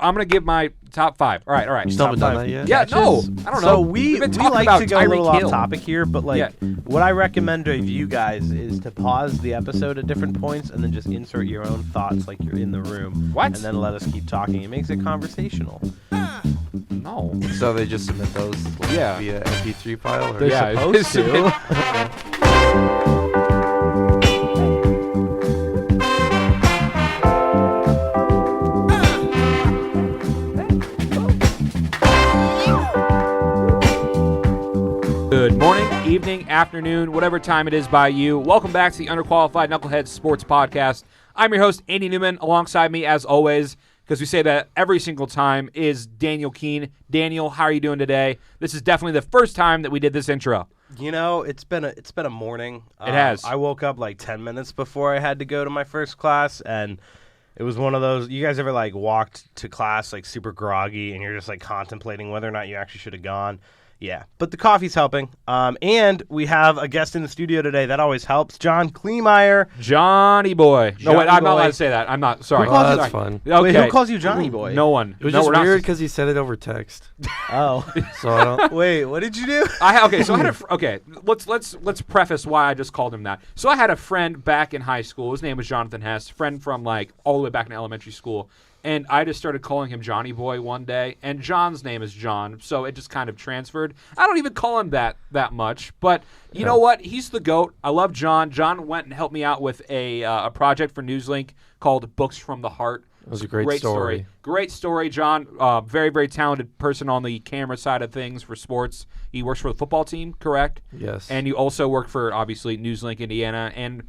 I'm going to give my top 5. All right. You still haven't done that yet? Yeah, no. I don't know. So we We've been talking like about to go a little Tyreek Hill. off topic here, but what I recommend to you guys is to pause the episode at different points and then just insert your own thoughts like you're in the room. What? And then let us keep talking. It makes it conversational. No. So they just submit those Yeah. via MP3 file? Or? They're supposed to. Good morning, evening, afternoon, whatever time it is by you. Welcome back to the Underqualified Knuckleheads Sports Podcast. I'm your host, Andy Newman. Alongside me, as always, because we say that every single time, is Daniel Keene. Daniel, how are you doing today? This is definitely the first time that we did this intro. You know, it's been a morning. It has. I woke up like 10 minutes before I had to go to my first class, and it was one of those. You guys ever like walked to class like super groggy, and you're just like contemplating whether or not you actually should have gone? Yeah, but the coffee's helping. And we have a guest in the studio today. That always helps. John Klemeyer. Johnny boy. No, wait, Johnny I'm not boy. allowed to say that. I'm not. Sorry. Oh, that's Sorry. fun. Okay. Wait, who calls you Johnny boy? No one. It was No, just we're not- weird because he said it over text. Oh. So I don't. Wait, what did you do? So I had okay. Let's preface why I just called him that. So I had a friend back in high school. His name was Jonathan Hess. Friend from like all the way back in elementary school. And I just started calling him Johnny Boy one day, and John's name is John, so it just kind of transferred. I don't even call him that much, but you know what? He's the GOAT. I love John. John went and helped me out with a project for Newslink called Books from the Heart. It was a great story. Great story, John. Very, very talented person on the camera side of things for sports. He works for the football team, correct? Yes. And you also work for, obviously, Newslink Indiana and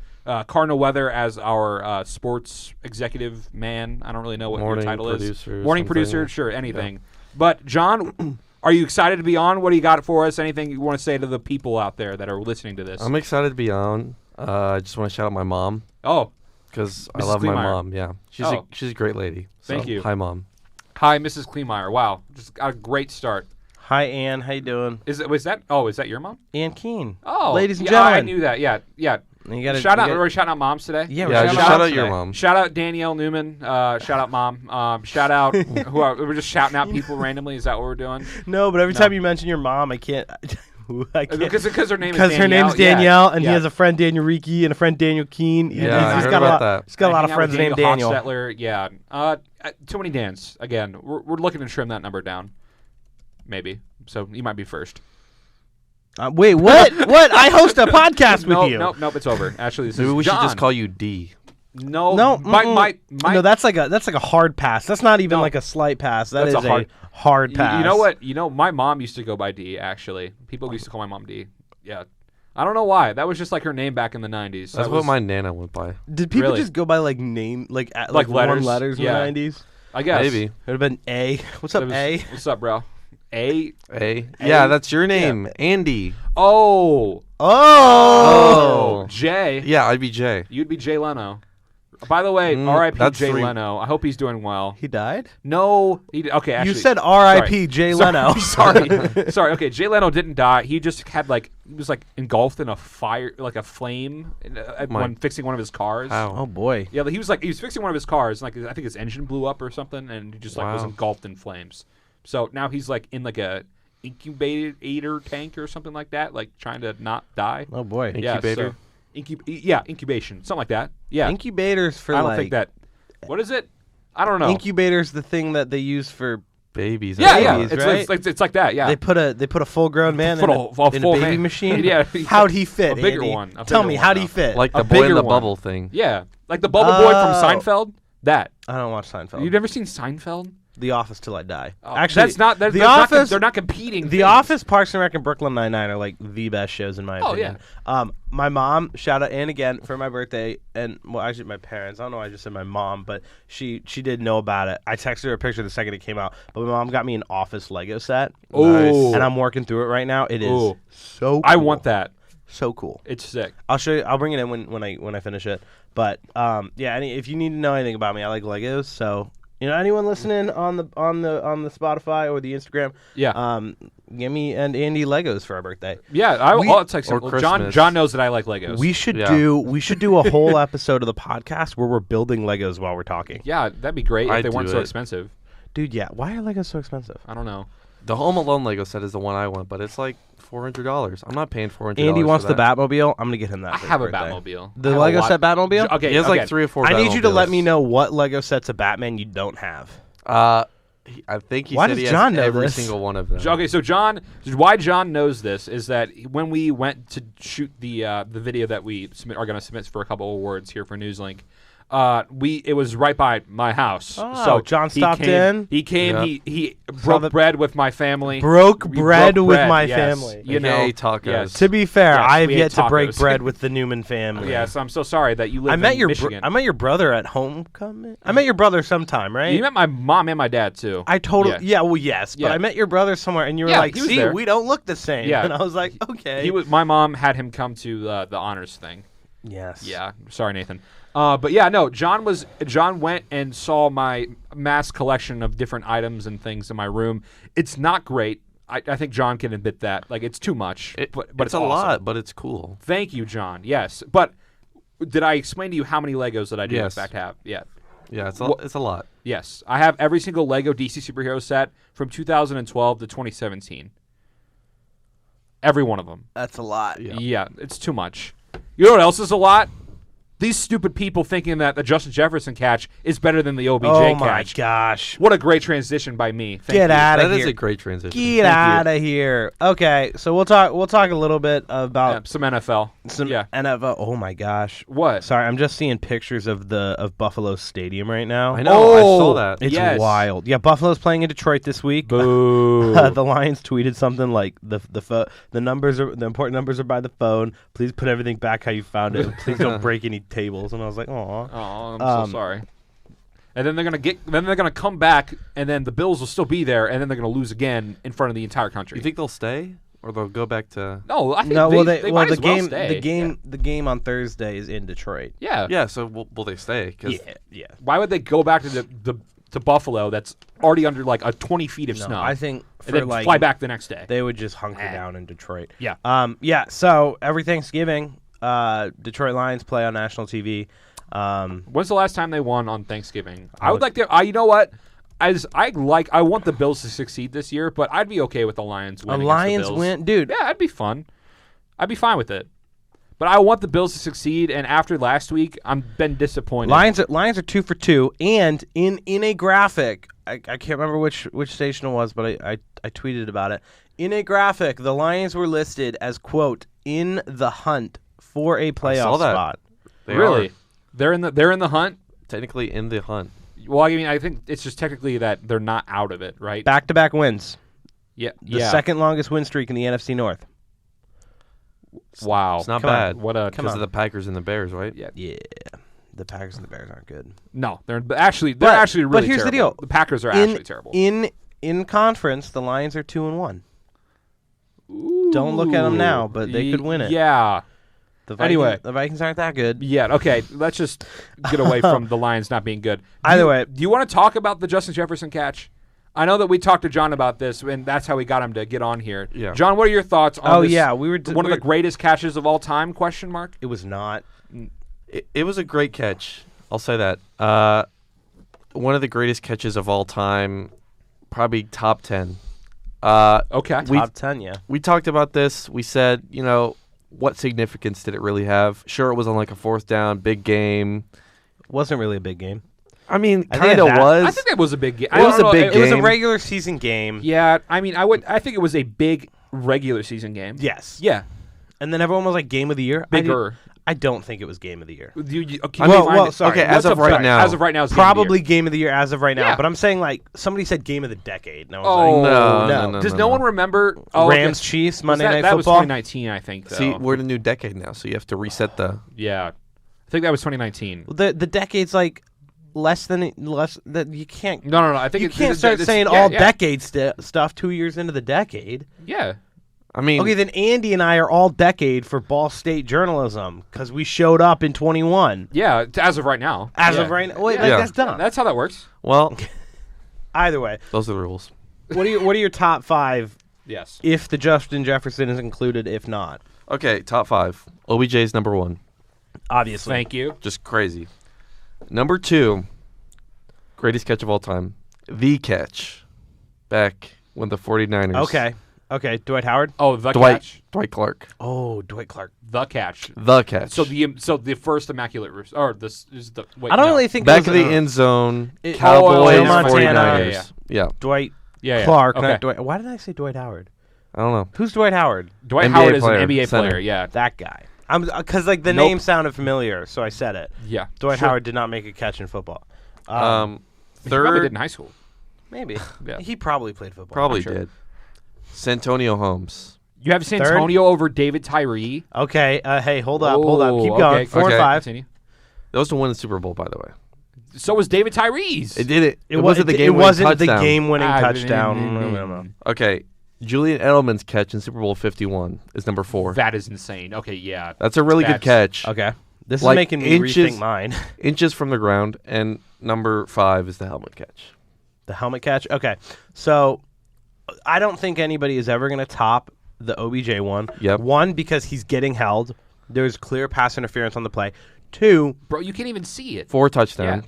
Cardinal Weather as our sports executive man. I don't really know what your title is. Morning producer, sure, anything. Yeah. But, John, are you excited to be on? What do you got for us? Anything you want to say to the people out there that are listening to this? I'm excited to be on. I just want to shout out my mom. Oh. Because I Mrs. love Klemeyer. my mom, yeah. She's a great lady. So, Thank you. Hi, Mom. Hi, Mrs. Klemeyer. Wow. Just got a great start. Hi, Ann. How you doing? Is that your mom? Ann Keene. Oh. Ladies and yeah, gentlemen. I knew that. Yeah. Are Are we shouting out moms today? Yeah, shout out your mom. Shout out Danielle Newman. Shout out mom. Shout out we're just shouting out people randomly. Is that what we're doing? No, but every time you mention your mom, I can't. Because her name is Danielle. Because her name's Danielle, and yeah. he has a friend Daniel Ricci and a friend Daniel Keene. Yeah, he's I got heard about that. He's got a lot of friends named Daniel. Hofstetler, yeah. Too many Dans. Again, we're looking to trim that number down. Maybe. So you might be first. Wait, what? What? I host a podcast with you. Nope. It's over. Actually, this Maybe is we John. should just call you D. No. No, that's like a hard pass. That's not even like a slight pass. That's a hard pass. You know what? My mom used to go by D. Actually, people used to call my mom D. Yeah. I don't know why. That was just like her name back in the 90s. That's what my Nana went by. Did people Really? just go by like name, like letters? one letters in Yeah. the 90s? I guess. Maybe. It would have been A. What's up, A? What's up, bro? A. Yeah, that's your name. Yeah. Andy. Oh. Jay. Yeah, I'd be Jay. You'd be Jay Leno. By the way, R.I.P. Jay 3. Leno. I hope he's doing well. He died? No. Okay, actually. You said R.I.P. Jay Leno. Sorry. Okay, Jay Leno didn't die. He just had he was engulfed in a fire, like a flame, when fixing one of his cars. How? Oh boy. Yeah, he was fixing one of his cars, and I think his engine blew up or something, and he just was engulfed in flames. So now he's in a incubator tank or something like that, trying to not die. Oh boy. Incubator? Incubation, something like that. Yeah. Incubators for I don't think that. What is it? I don't know. Incubator's the thing that they use for babies. Yeah. Right? It's like that. Yeah. They put a full grown man in a baby machine. Yeah. How'd he fit? A bigger Andy? one. Tell me, how'd he fit? Like the A boy in bigger the one. bubble thing. Yeah. Like the bubble boy from Seinfeld. That. I don't watch Seinfeld. You've never seen Seinfeld? The Office till I die. Oh, Actually, The Office. They're not competing. The Office, Parks and Rec, and Brooklyn Nine-Nine are like the best shows in my opinion. Yeah. My mom, shout out, and again for my birthday, and well, actually my parents. I don't know why I just said my mom, but she did know about it. I texted her a picture the second it came out. But my mom got me an Office Lego set. Oh. And I'm working through it right now. It is so cool. I want that. So cool. It's sick. I'll show you. I'll bring it in when I finish it. But if you need to know anything about me, I like Legos. So anyone listening on the Spotify or the Instagram, give me and Andy Legos for our birthday. Yeah, I'll text him. Christmas. John knows that I like Legos. We should do a whole episode of the podcast where we're building Legos while we're talking. Yeah, that'd be great if I'd they weren't do so it. expensive. Dude, yeah. Why are Legos so expensive? I don't know. The Home Alone Lego set is the one I want, but it's like $400. I'm not paying $400. Andy wants for the that. Batmobile. I'm gonna get him that. I for his have a birthday. Batmobile. The I have a Lego lot- set Batmobile. Okay, He has like okay. 3 or 4. I need you to let Batmobiles. me know what Lego sets of Batman you don't have. I think he Why said does he has John know every this? single one of them. Okay, so why John knows this is that when we went to shoot the video that we are going to submit for a couple of awards here for Newslink, it was right by my house. Oh, so John he stopped came, in? He came. Yeah. He broke bread with my family. Broke We bread broke with bread, my yes. family. You know, AKA tacos. yes. To be fair, Yes, I have we ate yet to break tacos. bread with the Newman family. Yes, I'm so sorry that you live I met in your Michigan. I met your brother at homecoming. I met your brother sometime, right? You met my mom and my dad too. I totally well, yes, but Yeah. I met your brother somewhere, and you were Yeah, like, he was "See, there. we don't look the same." Yeah. And I was like, "Okay." My mom had him come to the honors thing. Yes. Yeah, sorry, Nathan. But yeah, no. John went and saw my mass collection of different items and things in my room. It's not great. I think John can admit that. Like, it's too much. But it's a awesome. lot, but it's cool. Thank you, John. Yes, but did I explain to you how many Legos that I do in Yes. fact have? Yeah. Yeah, it's a lot. Yes, I have every single Lego DC superhero set from 2012 to 2017. Every one of them. That's a lot. Yeah, it's too much. You know what else is a lot? These stupid people thinking that the Justin Jefferson catch is better than the OBJ Oh my catch. gosh. What a great transition by me. Thank Get you. out of That here. is a great transition. Get Thank you. out of here. Okay, so we'll talk a little bit Yeah, about some NFL. some yeah. NFL. Oh my gosh. What? Sorry, I'm just seeing pictures of Buffalo Stadium right now. I know. I saw Oh, that. It's Yes. wild. Yeah, Buffalo's playing in Detroit this week. Boo. The Lions tweeted something like the important numbers are by the phone. Please put everything back how you found it. And please don't break any tables. And I was like, oh. Oh, I'm so sorry. And then they're gonna come back, and then the Bills will still be there, and then they're gonna lose again in front of the entire country. You think they'll stay, or they'll go back to? No, I think No, they might as well stay. the game on Thursday is in Detroit. Yeah. Yeah. So will they stay? 'Cause Yeah. Why would they go back to to Buffalo? That's already under like 20 feet of No, snow. I think and for then like fly back the next day. they would just hunker down in Detroit. Yeah. Yeah. So every Thanksgiving, Detroit Lions play on national TV. When's the last time they won on Thanksgiving? I would like to. You know what? I want the Bills to succeed this year, but I'd be okay with the Lions A winning. Lions win, dude. Yeah, that'd be fun. I'd be fine with it. But I want the Bills to succeed, and after last week, I'm been disappointed. Lions are 2 for 2, and in a graphic, I can't remember which station it was, but I tweeted about it. In a graphic, the Lions were listed as quote in the hunt for a playoff saw that. spot. They really? are They're in the hunt. technically in the hunt. Well, I mean, I think it's just technically that they're not out of it, right? Back-to-back wins. Yeah. The second longest win streak in the NFC North. Wow. It's not Come on. bad. What a Because of the Packers and the Bears, right? yeah. Yeah. The Packers and the Bears aren't good. No, they're actually But really here's the terrible. deal. The Packers are actually terrible. In conference, the Lions are 2-1. Don't look at them now, but they could win it. Yeah. Anyway. The Vikings aren't that good. Yeah, okay. Let's just get away from the Lions not being good. Either way. Do you want to talk about the Justin Jefferson catch? I know that we talked to John about this, and that's how we got him to get on here. Yeah. John, what are your thoughts on Oh this, yeah, we were one of the greatest catches of all time, question mark? It was not. It was a great catch. I'll say that. One of the greatest catches of all time, probably top 10. Okay. Top 10, yeah. We talked about this. We said, what significance did it really have? Sure, it was on like a 4th down, big game. Wasn't really a big game. I mean, I think kind of that- was. I think that was a big game. It was a big It was a game. regular season game. Yeah, I mean, I think it was a big regular season game. Yes. Yeah. And then everyone was like game of the year. Bigger. I don't think it was game of the year. Okay, sorry. Okay, as of right now. As of right now, it's game of the year. Probably game of the year as of right now. Yeah. But I'm saying like somebody said game of the decade. And I was Oh, like, no. Does no one remember? Oh, okay. Rams Chiefs Monday Night That was Football. 2019, I think. Though. See, we're in a new decade now, so you have to reset the. Yeah, I think that was 2019. The decade's like less that you can't. No. I think You it's, can't start it's- saying yeah, all yeah. decade stuff 2 years into the decade. Yeah. I mean, Okay, then Andy and I are all decade for Ball State journalism because we showed up in 21. Yeah, as of right now. As Yeah. of right now, wait, Yeah. like, Yeah. that's done. That's how that works. well, Either way, those are the rules. what are your top 5 Yes. if the Justin Jefferson is included? If not, Okay, top 5. OBJ's number 1. obviously. Thank you. Just crazy. Number 2, greatest catch of all time. the catch back when the 49ers. Okay. Dwight Howard. Oh, the Dwight catch. Clark. Oh, Dwight Clark. The catch. The catch. So the first immaculate or this is the. Wait, I don't no. really think back it of was the end zone. Joe Cowboys, Montana. 49ers. Yeah. Dwight Yeah. Clark, Okay. not Dwight. Why did I say Dwight Howard? I don't know. Who's Dwight Howard? Dwight NBA Howard is player, an NBA center. player. Yeah. That guy. I'm because like the Nope. name sounded familiar, so I said it. Yeah. Dwight Sure. Howard did not make a catch in football. He probably did Third, in high school. Maybe. Yeah. He probably played football. probably I'm sure. did. Santonio Holmes. You have Santonio over David Tyree. Okay. Hey, hold up. Keep Oh, going. okay. 4 and Okay. 5. Continue. That was to win the Super Bowl, by the way. So was David Tyree's. It did it. It wasn't the game. It wasn't the touchdown. game-winning Ah, touchdown. no. Okay. Julian Edelman's catch in Super Bowl 51 is number 4. That is insane. Okay, yeah. That's a really good catch. Okay. This Like is making me inches- rethink mine. Inches from the ground, and number 5 is the helmet catch. The helmet catch. Okay. So I don't think anybody is ever going to top the OBJ one. Yep. 1, because he's getting held. There's clear pass interference on the play. 2, Bro, you can't even see it. 4 touchdown.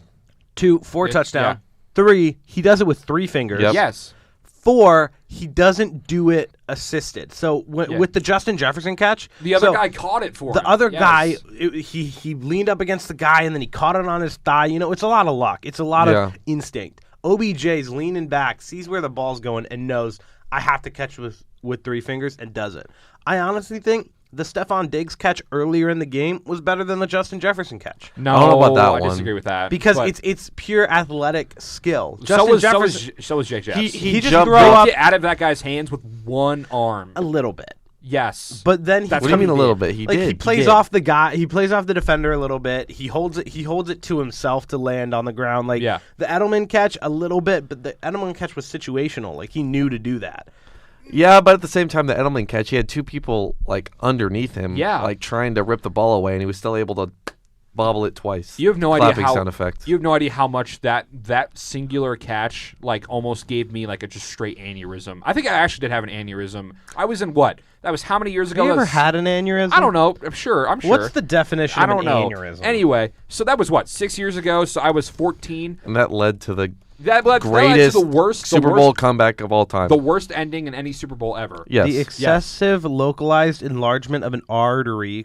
4 Yeah, touchdown. yeah. 3, he does it with 3 fingers. Yep. Yes. 4, he doesn't do it assisted. So Yeah. with the Justin Jefferson catch, The other so guy caught it for the him. other Yes. guy, he leaned up against the guy and then he caught it on his thigh. You know, it's a lot of luck. It's a lot Yeah. of instinct. OBJ's leaning back, sees where the ball's going, and knows I have to catch with 3 fingers and does it. I honestly think the Stephon Diggs catch earlier in the game was better than the Justin Jefferson catch. No, I don't know about that I one. disagree with that. Because but it's pure athletic skill. so Justin was Jefferson, so was Jake Jeffs. he just jumped throw up- up Get out of that guy's hands with one arm. a little bit. Yes. But then That's What do you mean a he little did. bit? He like did. he plays did. off the guy, he plays off the defender a little bit. He holds it to himself to land on the ground. Like Yeah. the Edelman catch a little bit, but the Edelman catch was situational. Like he knew to do that. Yeah, but at the same time, the Edelman catch, he had 2 people like underneath him, Yeah. like trying to rip the ball away, and he was still able to bobble it twice. You have no idea Clapping how sound effect. You have no idea how much that singular catch like almost gave me like a just straight aneurysm. I think I actually did have an aneurysm. I was in what? That was how many years ago? Have you ever That's- had an aneurysm? I don't know. I'm sure. What's the definition I of don't an know. aneurysm? Anyway, so that was what 6 years ago. So I was 14. And that led to the That led to greatest the worst Super Bowl comeback of all time. the worst ending in any Super Bowl ever. Yes. The excessive localized enlargement of an artery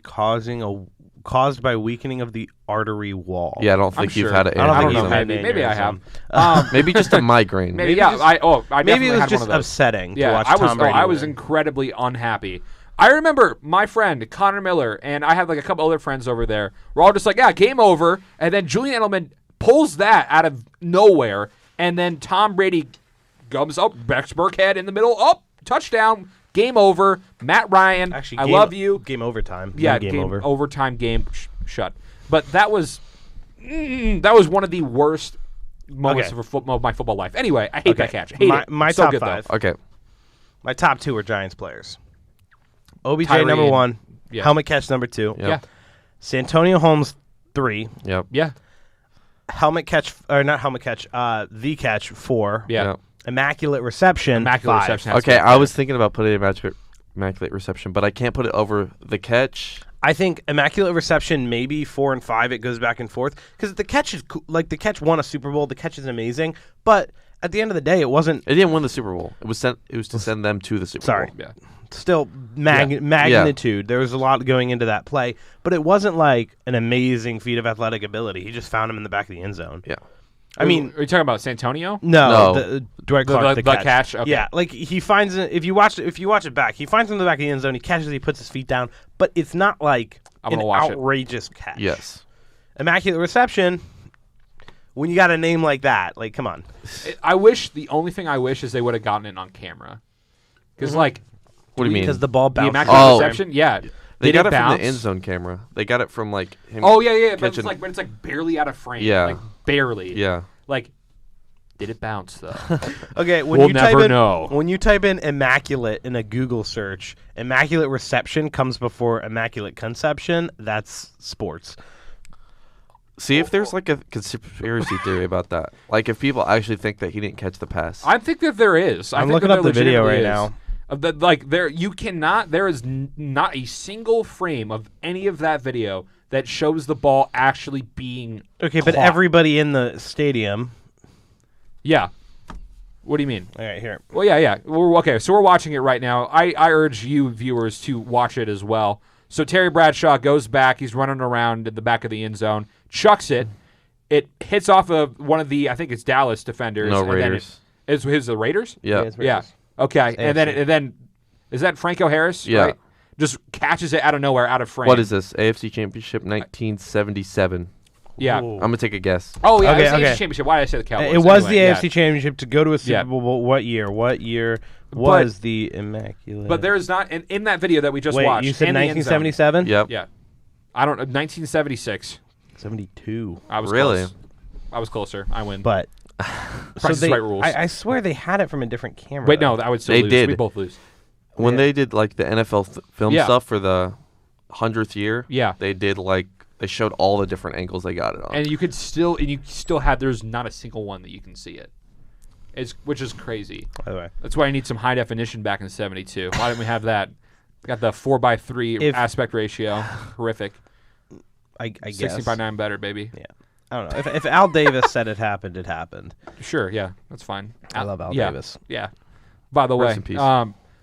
caused by weakening of the artery wall. Yeah, I don't think I'm you've sure. had an I don't think know. you've had aneurysm. an Maybe I have. aneurysm. Maybe just a migraine. Maybe, Maybe yeah. just- I Maybe definitely it was had just one of those. upsetting to Yeah, watch I was. Tom Brady I was win. incredibly unhappy. I remember my friend Connor Miller and I had like a couple other friends over there. We're all just like, yeah, game over. And then Julian Edelman pulls that out of nowhere, and then Tom Brady comes up, Bex Burkhead in the middle, touchdown, game over. Matt Ryan, Actually, I game- love you. Game overtime. Yeah, Not game over. overtime game shut. But that was one of the worst moments Okay. of my football life. Anyway, I hate that catch. I hate it. My So top good, though. 5. Okay. My top 2 are Giants players. OBJ Tyree number and- 1. yeah. Helmet catch number 2. Yep. Yeah, Santonio Holmes 3. Yep. yeah, Helmet catch or not helmet catch. The catch 4. yeah. Yep. Immaculate reception. Immaculate 5. reception. has to Okay, be I there. was thinking about putting immaculate reception, but I can't put it over the catch. I think immaculate reception maybe 4 and 5. It goes back and forth because the catch is like the catch won a Super Bowl. The catch is amazing, but at the end of the day, it wasn't. It didn't win the Super Bowl. It was to send them to the Super Sorry. Bowl. Yeah. Still magnitude. There was a lot going into that play, but it wasn't like an amazing feat of athletic ability. He just found him in the back of the end zone. Yeah. I mean, are you talking about Santonio? no, No. Dwight Clark, the catch, okay. Yeah, like he finds it. If you watch it back, he finds him in the back of the end zone. He catches. He puts his feet down, but it's not like I'm an gonna watch it. outrageous catch. Yes. Immaculate reception. When you got a name like that, like come on. The only thing I wish is they would have gotten it on camera. Because, like, What do you mean? Because the ball the bounced. immaculate Oh. reception, yeah. They Did got it it from bounce? the end zone camera. They got it from like him. Oh, yeah, but catching- it's like barely out of frame. Yeah. Like, barely. Yeah. Like, did it bounce, though? Okay, when We'll you never type in, know. When you type in immaculate in a Google search, immaculate reception comes before immaculate conception. That's sports. See if there's like a conspiracy theory about that. Like if people actually think that he didn't catch the pass. I think that there is. I'm think looking that up there the video legitimately right is. now. There is not a single frame of any of that video that shows the ball actually being Okay, but caught. everybody in the stadium. Yeah. What do you mean? All right, here. Well, yeah. Okay, so we're watching it right now. I urge you viewers to watch it as well. So Terry Bradshaw goes back. He's running around in the back of the end zone, chucks it. It hits off of one of the, I think it's Dallas defenders. No, and Raiders. Then it's the Raiders? Yeah. it's Yeah. Raiders. Okay, It's and then is that Franco Harris? Yeah. Right? Just catches it out of nowhere, out of frame. What is this? AFC Championship 1977. Yeah. Ooh. I'm gonna take a guess. Oh, yeah, Okay, it's the okay. AFC Championship. Why did I say the Cowboys? It was Anyway, the AFC Championship to go to a Super Yeah. Bowl. What year? What year was the Immaculate? But there is not, in that video that we just Wait, watched. you said in the end zone- 1977? Yep. Yeah. I don't know. 1976. 72. I was Really? close. I was closer. I win. But Price is Right rules. I swear they had it from a different camera. Wait, no, I would still They lose. did. We both lose. When Yeah. they did like the NFL film Yeah. stuff for the 100th year, Yeah. they did like they showed all the different angles they got it on. And you still had, there's not a single one that you can see it. Which is crazy. By the way, That's why I need some high definition back in 72. Why didn't we have that? Got the 4:3 aspect ratio. Horrific. I guess. 16:9 better, baby. Yeah. I don't know. If Al Davis said it happened, it happened. Sure, yeah, that's fine. I love Al yeah, Davis. Yeah. By the way, Rest in peace.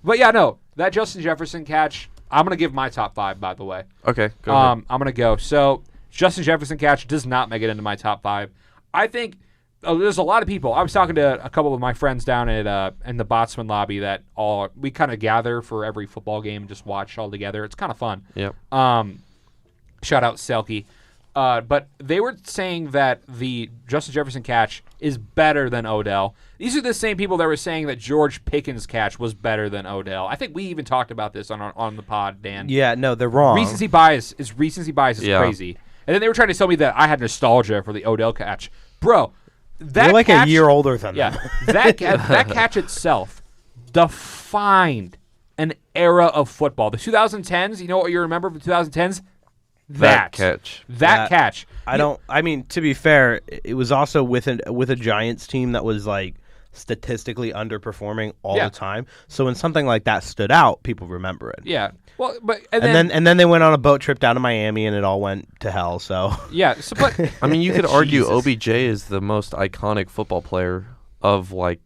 but yeah, no, that Justin Jefferson catch. I'm gonna give my top 5. By the way, Okay, go ahead. I'm gonna go. So Justin Jefferson catch does not make it into my top 5. I think there's a lot of people. I was talking to a couple of my friends down at in the Botsman lobby that we kind of gather for every football game and just watch all together. It's kind of fun. Yep. Shout out Selkie. But they were saying that the Justin Jefferson catch is better than Odell. These are the same people that were saying that George Pickens' catch was better than Odell. I think we even talked about this on the pod, Dan. Yeah, no, they're wrong. Recency bias is Yeah. crazy. And then they were trying to tell me that I had nostalgia for the Odell catch. Bro, that You're like catch, a year older than them. Yeah, that catch itself defined an era of football. The 2010s, you know what you remember from the 2010s? That catch. That catch. I mean, to be fair, it was also with a Giants team that was like statistically underperforming all Yeah. the time. So when something like that stood out, people remember it. Yeah. Well, but And then they went on a boat trip down to Miami and it all went to hell. So yeah. So, but I mean, you could argue Jesus. OBJ is the most iconic football player of like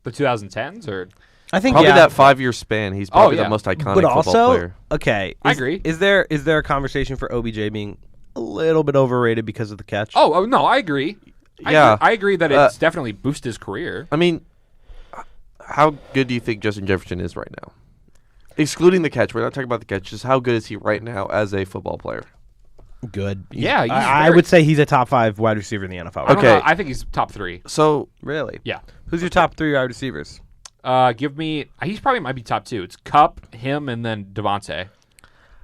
the 2010s, or I think probably yeah, that 5-year span. He's probably yeah. the most iconic but football also player. okay. I agree. Is there a conversation for OBJ being a little bit overrated because of the catch? oh no, I agree. Yeah. I agree that it's definitely boosted his career. I mean, how good do you think Justin Jefferson is right now? Excluding the catch, we're not talking about the catch. Just how good is he right now as a football player? Good. Yeah, he's I very- would say he's a top 5 wide receiver in the NFL. I don't Okay. know, I think he's top 3. So Really? Yeah. Who's your top 3 wide receivers? Give me. He's probably might be top 2. It's Cup, him, and then Devontae.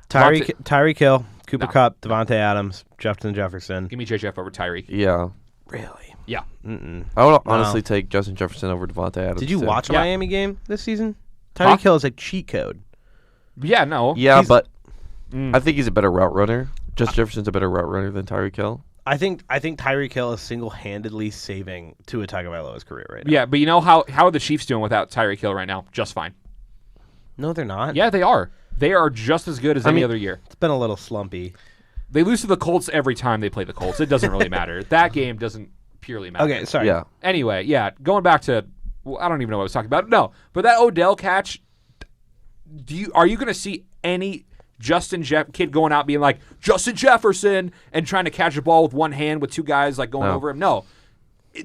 Tyreek Hill, Cooper No. Kupp, Devontae Adams, Justin Jefferson. Give me JJF over Tyreek. yeah, Really? Yeah. Mm-mm. I would honestly take Justin Jefferson over Devontae Adams. Did you too. watch a Yeah. Miami game this season? Huh? Tyreek Hill is a cheat code. Yeah. No. Yeah, He's- but Mm. I think he's a better route runner. Justin Jefferson's a better route runner than Tyreek Hill. I think Tyreek Hill is single-handedly saving Tua Tagovailoa's career right now. Yeah, but you know how are the Chiefs doing without Tyreek Hill right now? Just fine. No, they're not. Yeah, they are. They are just as good as any mean- other year. It's been a little slumpy. They lose to the Colts every time they play the Colts. It doesn't really matter. That game doesn't purely matter. Okay, sorry. Yeah, Anyway, yeah, going back to, well, I don't even know what I was talking about. No, but that Odell catch, are you going to see any kid going out being like Justin Jefferson and trying to catch a ball with one hand with two guys like going No. over him? No.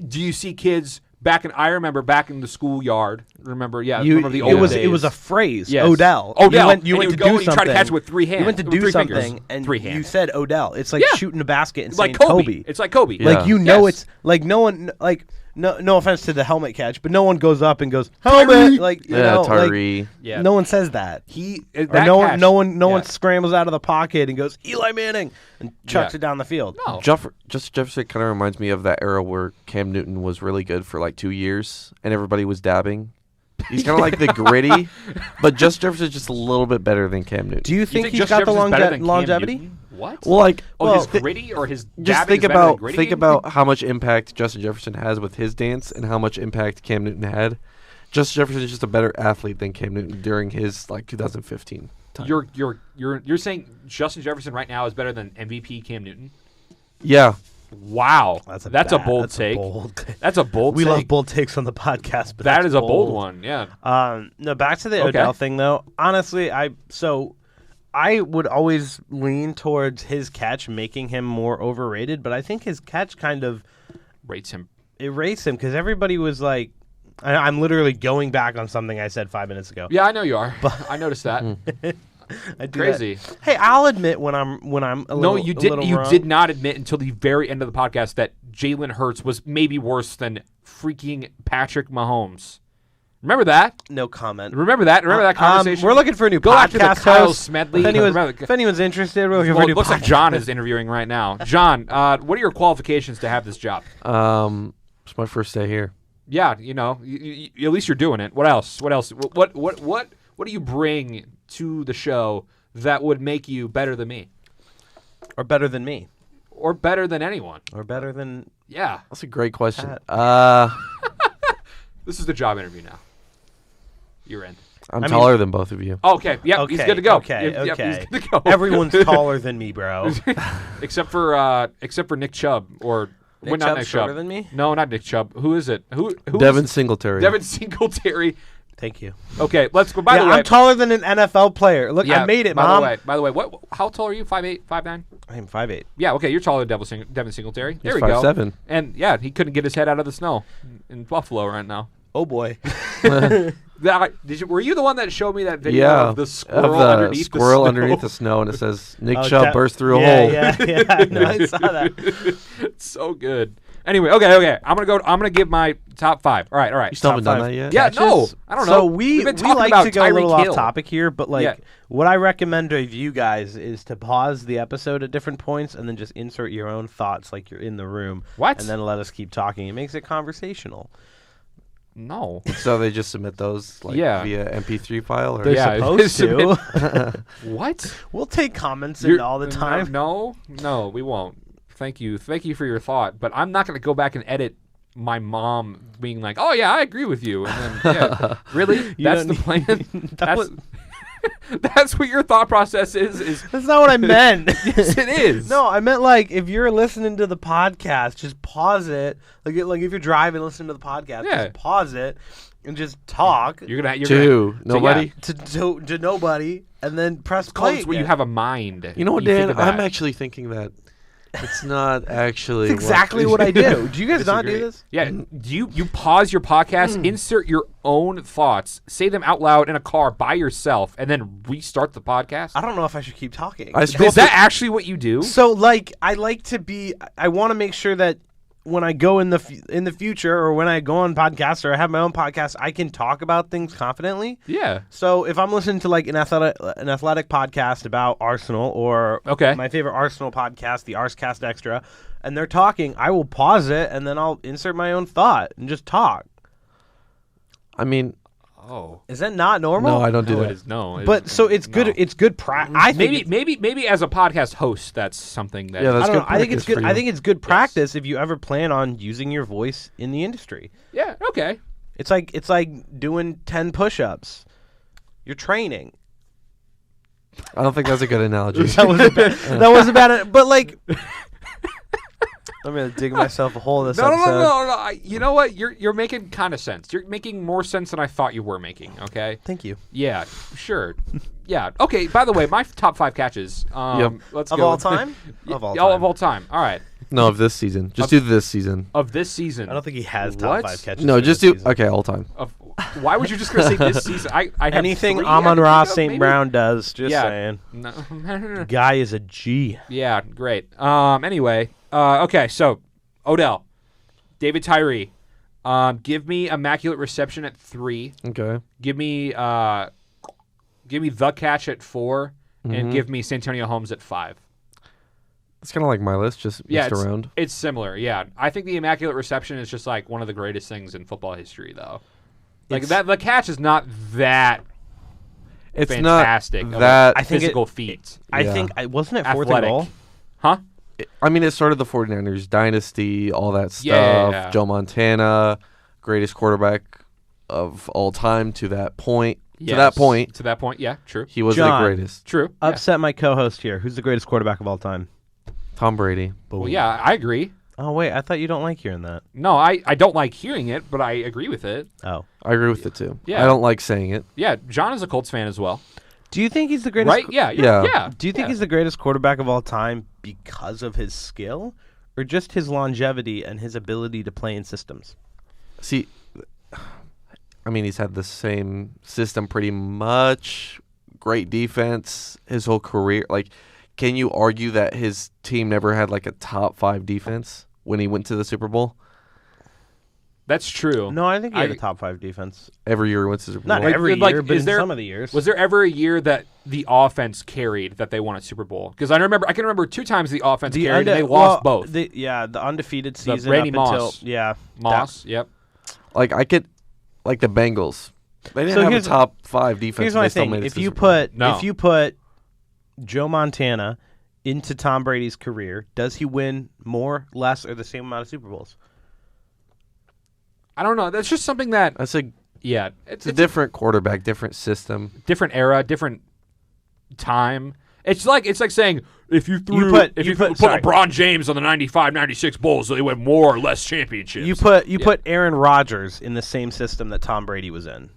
Do you see kids I remember back in the schoolyard. Remember the it old was days. it was a phrase. Yes. Odell. Odell. You And went he to would go do and he'd try something. to catch it with three hands. You went to with do three something, fingers. and Three you hands. said Odell. It's like Yeah. shooting a basket and It's like saying Kobe. It's like Kobe. Yeah. Like you know, Yes. it's like no one like no offense to the helmet catch, but no one goes up and goes helmet. Like you yeah, know, Tyree. like, Yeah. no one says that. That Or no catch- one yeah. scrambles out of the pocket and goes Eli Manning and chucks Yeah. it down the field. No. Justin Jefferson kind of reminds me of that era where Cam Newton was really good for like 2 years and everybody was dabbing. He's kind of like the gritty, but Justin Jefferson's just a little bit better than Cam Newton. Do you think he's Justin got the Jefferson's better than Cam longevity? Newton? What? well, like, his thi- gritty or his just dabbing think is better than about gritty? think about how much impact Justin Jefferson has with his dance and how much impact Cam Newton had. Justin Jefferson is just a better athlete than Cam Newton during his like 2015 time. You're saying Justin Jefferson right now is better than MVP Cam Newton? Yeah, Wow. That's a bold That's take. A bold. That's a bold We take. love bold takes on the podcast, but That that's is a bold one, yeah. No, back to the Okay. Odell thing, though. Honestly, I would always lean towards his catch making him more overrated, but I think his catch kind of Rates him. erased him because everybody was like, I'm literally going back on something I said 5 minutes ago. Yeah, I know you are. I noticed that. I do Crazy. that. Hey, I'll admit when I'm a little. No, you a did. little You wrong. did not admit until the very end of the podcast that Jalen Hurts was maybe worse than freaking Patrick Mahomes. Remember that? No comment. Remember that? Remember that conversation? We're looking for a new Go podcast after the Kyle host. Smedley. If anyone's interested, we're looking for Well, a new it looks like podcast. John is interviewing right now. John, what are your qualifications to have this job? It's my first day here. Yeah, you know, at least you're doing it. What else? What else? What do you bring to the show that would make you better than me, Or better than me. or better than anyone? Or better than. Yeah, That's a great question. this is the job interview now. You're in. I'm I mean- taller than both of you. Okay, yep, he's Okay, good to go. okay, Yep, okay. he's good to go. Everyone's taller than me, bro. except for Nick Chubb or Nick not Chubb's Nick shorter Chubb. than me? No, not Nick Chubb. Who is it? Who Devin is- Singletary. Devin Singletary. Thank you. Okay, let's go. By the way, I'm taller than an NFL player. Look, yeah, I made it, by Mom. By the way, what? How tall are you? 5'8", 5'9"? I'm 5'8". Yeah, okay, you're taller than Devin Singletary. There He's we go. 5'7". And yeah, he couldn't get his head out of the snow in Buffalo right now. Oh boy. Were you the one that showed me that video Yeah, of the squirrel of the underneath squirrel the snow? underneath the snow, and it says Nick Oh, Chubb burst through a yeah, hole. Yeah, no, I saw that. It's so good. Anyway, okay. I'm gonna give my top 5. All right. You still Top haven't done five. that yet? Yeah, no, Catches. I don't So know. we We've been talking like about to go a little Tyreek off Hill. topic here, but like Yeah. what I recommend of you guys is to pause the episode at different points and then just insert your own thoughts like you're in the room. What? And then let us keep talking. It makes it conversational. No. So they just submit those Yeah. via MP3 file? Or? They're Yeah, supposed to. What? We'll take comments in all the time. No, we won't. Thank you for your thought, but I'm not going to go back and edit my mom being like, "Oh yeah, I agree with you," and then yeah, really, that's don't the need- plan. That was- That's what your thought process is. That's not what I meant. Yes, it is. No, I meant like if you're listening to the podcast, just pause it. Like if you're driving, listening to the podcast, Yeah. just pause it and just talk you're gonna To nobody? to nobody, and then press Call play. this where you again. have a mind. You know what, think Dan? of I'm that. actually thinking that it's not actually That's exactly what I do. Do you guys not do Disagree. this? Yeah, do you pause your podcast, insert your own thoughts, say them out loud in a car by yourself, and then restart the podcast? I don't know if I should keep talking. I Is scroll that actually what you do? So like I like to be. I want to make sure that when I go in the future or when I go on podcasts or I have my own podcast, I can talk about things confidently. Yeah. So if I'm listening to like an athletic podcast about Arsenal or Okay. my favorite Arsenal podcast, the Arscast Extra, and they're talking, I will pause it and then I'll insert my own thought and just talk. I mean, Oh. Is that not normal? no, I don't do No, that. it is no. But so it's good. no. It's good. I think Maybe as a podcast host, that's something that. Yeah, that's I don't know. good I think it's practice good. for I you. think it's good practice if you ever plan on using your voice in the industry. yeah. Okay. It's like doing 10 push-ups. You're training. I don't think that's a good analogy. That was about it. But like, I'm gonna dig myself a hole in this No. episode. You know what? You're making kind of sense. You're making more sense than I thought you were making. Okay. Thank you. Yeah. Sure. Yeah. Okay. By the way, my top 5 catches. Yep. Let's Of go. all time? Of all Yeah, time. Of all time. All right. No, of this season. Just do this season. Of this season. I don't think he has top What? 5 catches. No, for just this do. season. Okay, all time. Of why would you just gonna say this season? I have Anything 3 Amon I Ra can think of, St. maybe? Brown does. Just Yeah. saying. No. Guy is a G. Yeah, great. Anyway, okay, so Odell, David Tyree, give me immaculate reception at 3. Okay. Give me the catch at 4, and give me Santonio Holmes at 5. It's kind of like my list, just Yeah, mixed around. it's similar. Yeah, I think the immaculate reception is just like one of the greatest things in football history, though. Like It's- that, the catch is not that It's fantastic. not of that. a I think physical feat, I Yeah. think wasn't it fourth athletic, and goal? huh? I mean, it started the 49ers dynasty, all that stuff. Yeah. Joe Montana, greatest quarterback of all time to that point. Yes. To that point, To that point, yeah, true. he was John. the greatest. True. Yeah. Upset my co-host here. Who's the greatest quarterback of all time? Tom Brady. Well, yeah, I agree. Oh, wait. I thought you don't like hearing that. No, I don't like hearing it, but I agree with it. Oh. I agree with it too. Yeah. I don't like saying it. Yeah, John is a Colts fan as well. Do you think he's the greatest? Right? Yeah. Yeah. Do you think he's the greatest quarterback of all time because of his skill, or just his longevity and his ability to play in systems? See, I mean, he's had the same system pretty much. Great defense his whole career. Like, can you argue that his team never had like a top 5 defense when he went to the Super Bowl? That's true. No, I think he had a top 5 defense. Every year he went to the Super Not Bowl. every like, year, but is in there- some of the years. Was there ever a year that the offense carried that they won a Super Bowl? Because I can remember 2 times the offense carried and they lost both. The undefeated season Randy up Moss. until Moss, yep. Like I could, like the Bengals. They didn't So have a here's- top 5 defense. Here's and my they still thing: made it if to you the Super Bowl. put No. if you put Joe Montana into Tom Brady's career, does he win more, less, or the same amount of Super Bowls? I don't know. That's just something that, That's a it's a different quarterback, different system. different era, different time. It's like saying if you threw put sorry. LeBron James on the 95-96 Bulls, they win more or less championships. You put Aaron Rodgers in the same system that Tom Brady was in.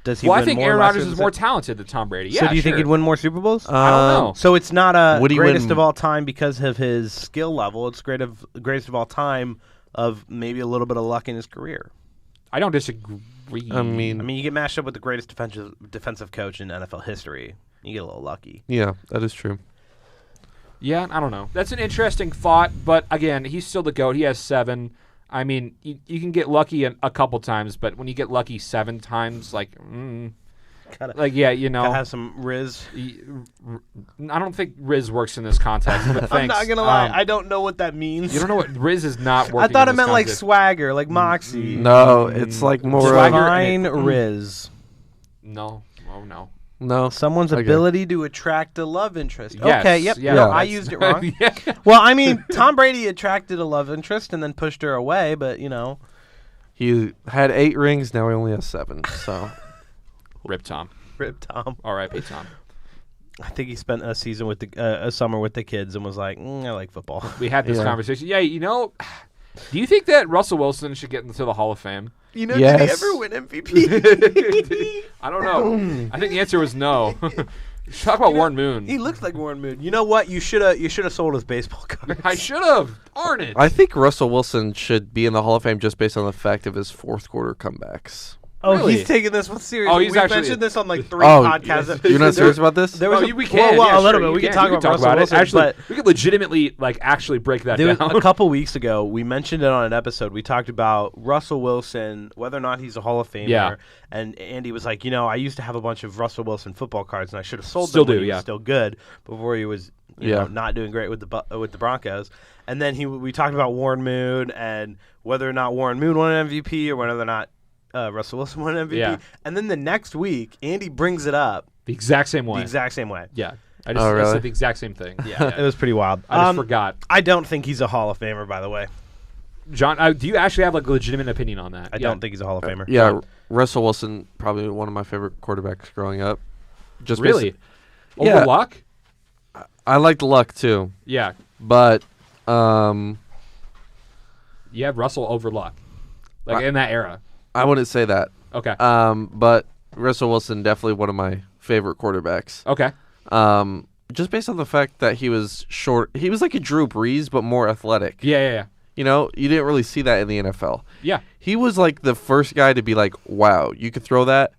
Does he Well, win I think more, Aaron less, Rodgers or is the more same? talented than Tom Brady. Yeah, So do you think sure. he'd win more Super Bowls? I don't know. So it's not a Would he greatest win- of all time because of his skill level. It's greatest of all time of maybe a little bit of luck in his career. I don't disagree. I mean, You get matched up with the greatest defensive coach in NFL history. You get a little lucky. yeah, that is true. Yeah, I don't know. That's an interesting thought, but again, he's still the GOAT. He has 7. I mean, you can get lucky a couple times, but when you get lucky 7 times, like, yeah, you know. Gotta have some Riz. I don't think Riz works in this context, but thanks. I'm not gonna lie, I don't know what that means. You don't know what Riz is not working. I thought in it this meant like context. swagger, like Moxie. No, it's like more Swagger. Divine Riz. No. Oh no. no. Someone's Okay. ability to attract a love interest. Yes, Okay, yep. yeah, no, that's- I used it wrong. Yeah. Well, I mean, Tom Brady attracted a love interest and then pushed her away, but He had 8 rings, now he only has 7. So Rip Tom. rip Tom. R.I.P. Tom. I think he spent a season with a summer with the kids and was like, I like football. We had this Yeah. conversation. Yeah, you know, do you think that Russell Wilson should get into the Hall of Fame? You know, Yes. did he ever win MVP? I don't know. I think the answer was no. Talk about Warren Moon. He looks like Warren Moon. You know what? You should have sold his baseball cards. I should have. Darn it. I think Russell Wilson should be in the Hall of Fame just based on the fact of his 4th quarter comebacks. Oh, Really? he's taking this one seriously. Oh, he's we actually- mentioned this on like 3 Oh, podcasts. You're not serious about this? There was we can. Well, yeah, a little sure, bit. We you can talk about Russell Wilson, it. Actually, but we could legitimately, actually break that there was down. a couple weeks ago, we mentioned it on an episode. We talked about Russell Wilson, whether or not he's a Hall of Famer. Yeah. And Andy was like, I used to have a bunch of Russell Wilson football cards, and I should have sold Still them when do, he yeah. was still good before he was you Yeah. know, not doing great with the Broncos. And then we talked about Warren Moon and whether or not Warren Moon won an MVP or whether or not Russell Wilson won an MVP. Yeah. And then the next week, Andy brings it up the exact same way. the exact same way. Yeah. I Oh, really? said the exact same thing. Yeah. It was pretty wild. I just forgot. I don't think he's a Hall of Famer, by the way. John, do you actually have a legitimate opinion on that? I don't think he's a Hall of Famer. Yeah, Russell Wilson, probably one of my favorite quarterbacks growing up. Just Really? Yeah. Over Luck? I liked Luck too, Yeah. but You have Russell over Luck. In that era. I wouldn't say that. Okay. But Russell Wilson, definitely one of my favorite quarterbacks. Okay. Just based on the fact that he was short. He was like a Drew Brees, but more athletic. Yeah. You know, you didn't really see that in the NFL. Yeah. He was like the first guy to be like, wow, you could throw that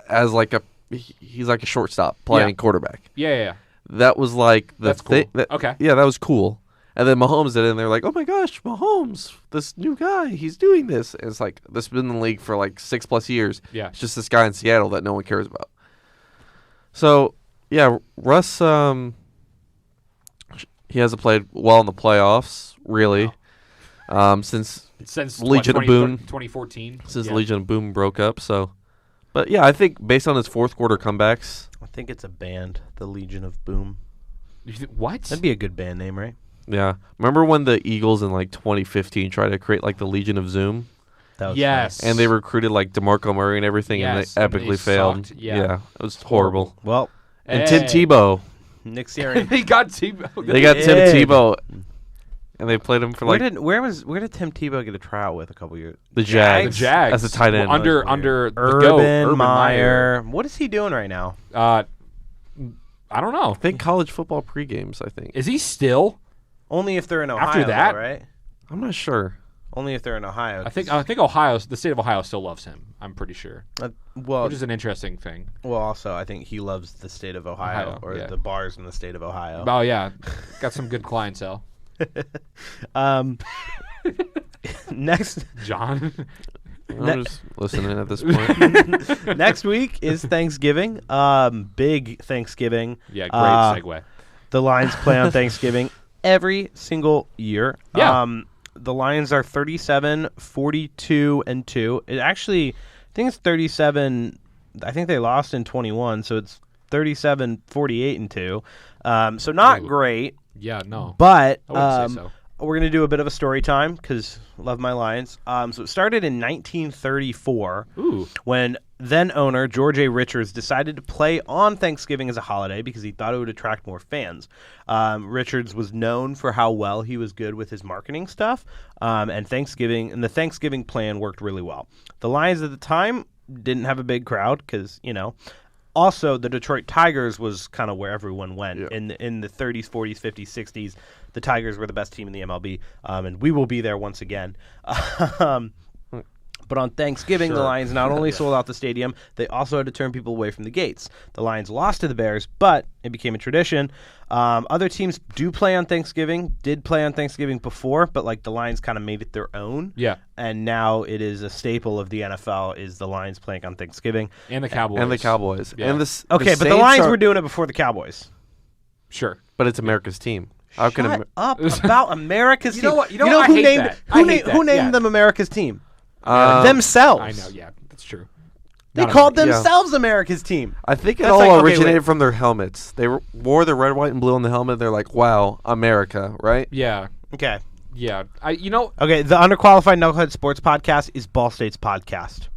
as like he's like a shortstop playing Yeah. quarterback. Yeah. That was like the That's cool. thing. Okay. Yeah, that was cool. And then Mahomes did it, and they're like, oh my gosh, Mahomes, this new guy, he's doing this. And it's like, this has been in the league for like 6+ years. Yeah. It's just this guy in Seattle that no one cares about. So, yeah, Russ, he hasn't played well in the playoffs, really, since Legion of Boom. 2014. Since Yeah. Legion of Boom broke up. So, but yeah, I think based on his 4th quarter comebacks, I think it's a band, the Legion of Boom. What? That'd be a good band name, right? yeah. Remember when the Eagles in like 2015 tried to create like the Legion of Zoom? That was Yes. And they recruited like DeMarco Murray and everything, Yes, and and they epically they failed. sucked. Yeah. It was horrible. fun. Well, And Hey. Tim Tebow, Nick Sirianni. They got Tebow. They got Tim did. Tebow, and they played him for like where did Tim Tebow get a tryout with a couple years? the The Jags. Jags. As a tight end. Under the GOAT, Urban Meyer. What is he doing right now? I don't know. I think college football pre-games, I think. Is he still? Only if they're in Ohio, After that? though, right? I'm not sure. Only if they're in Ohio. I think the state of Ohio still loves him. I'm pretty sure, well, which is an interesting thing. well, also I think he loves the state of Ohio, or yeah. the bars in the state of Ohio. Oh yeah, got some good clientele. Next John. I'm just listening at this point. next week is Thanksgiving. Big Thanksgiving. Yeah, great segue. The Lions play on Thanksgiving every single year. Yeah. The Lions are 37, 42, and 2. It actually, I think it's 37. I think they lost in 21, so it's 37, 48, and 2. So not great, Yeah, no. but I wouldn't say so. we're going to do a bit of a story time because love my Lions. So it started in 1934 Ooh. when then owner George A. Richards decided to play on Thanksgiving as a holiday because he thought it would attract more fans. Richards was known for how well he was good with his marketing stuff, and the Thanksgiving plan worked really well. The Lions at the time didn't have a big crowd because, also the Detroit Tigers was kind of where everyone went. Yeah. In the 30s, 40s, 50s, 60s. The Tigers were the best team in the MLB, and we will be there once again. But on Thanksgiving, the Lions not only sold out the stadium, they also had to turn people away from the gates. The Lions lost to the Bears, but it became a tradition. Other teams did play on Thanksgiving before, but the Lions kind of made it their own. Yeah. And now it is a staple of the NFL is the Lions playing on Thanksgiving. And the Cowboys. And the Cowboys. Yeah. And Okay, but the Saints Lions are- were doing it before the Cowboys. Sure. But it's America's team. How can Shut up about America's You team. know what? You know what? I hate named that. I hate who that. named Yeah. them America's team? Um, Themselves. I know. Yeah, that's true. They Not called yeah. themselves America's team. I think it That's all like, okay, originated wait. from their helmets. They wore the red, white, and blue on the helmet. They're like, "Wow, America!" Right? Yeah. Okay. Yeah. Okay, the Underqualified Knuckleheads Sports Podcast is Ball State's podcast.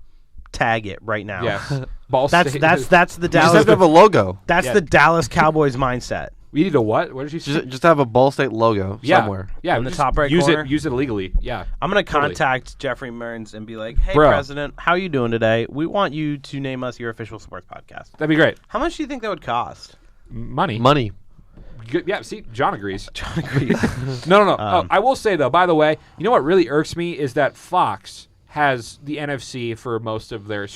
Tag it right now. Yes. Ball That's State- the You just Dallas. have to have a logo. That's Yeah. the Dallas Cowboys mindset. We need a what? What did you say? Just have a Ball State logo Yeah. somewhere. Yeah. In the just top right use corner? it. Use it illegally. Yeah. I'm gonna Totally. contact Jeffrey Mearns and be like, "Hey, Bro. President, how you doing today? We want you to name us your official sports podcast." That'd be great. How much do you think that would cost? Money. Money. Good. Yeah. See, John agrees. John agrees. No. I will say though. By the way, you know what really irks me is that Fox has the NFC for most of their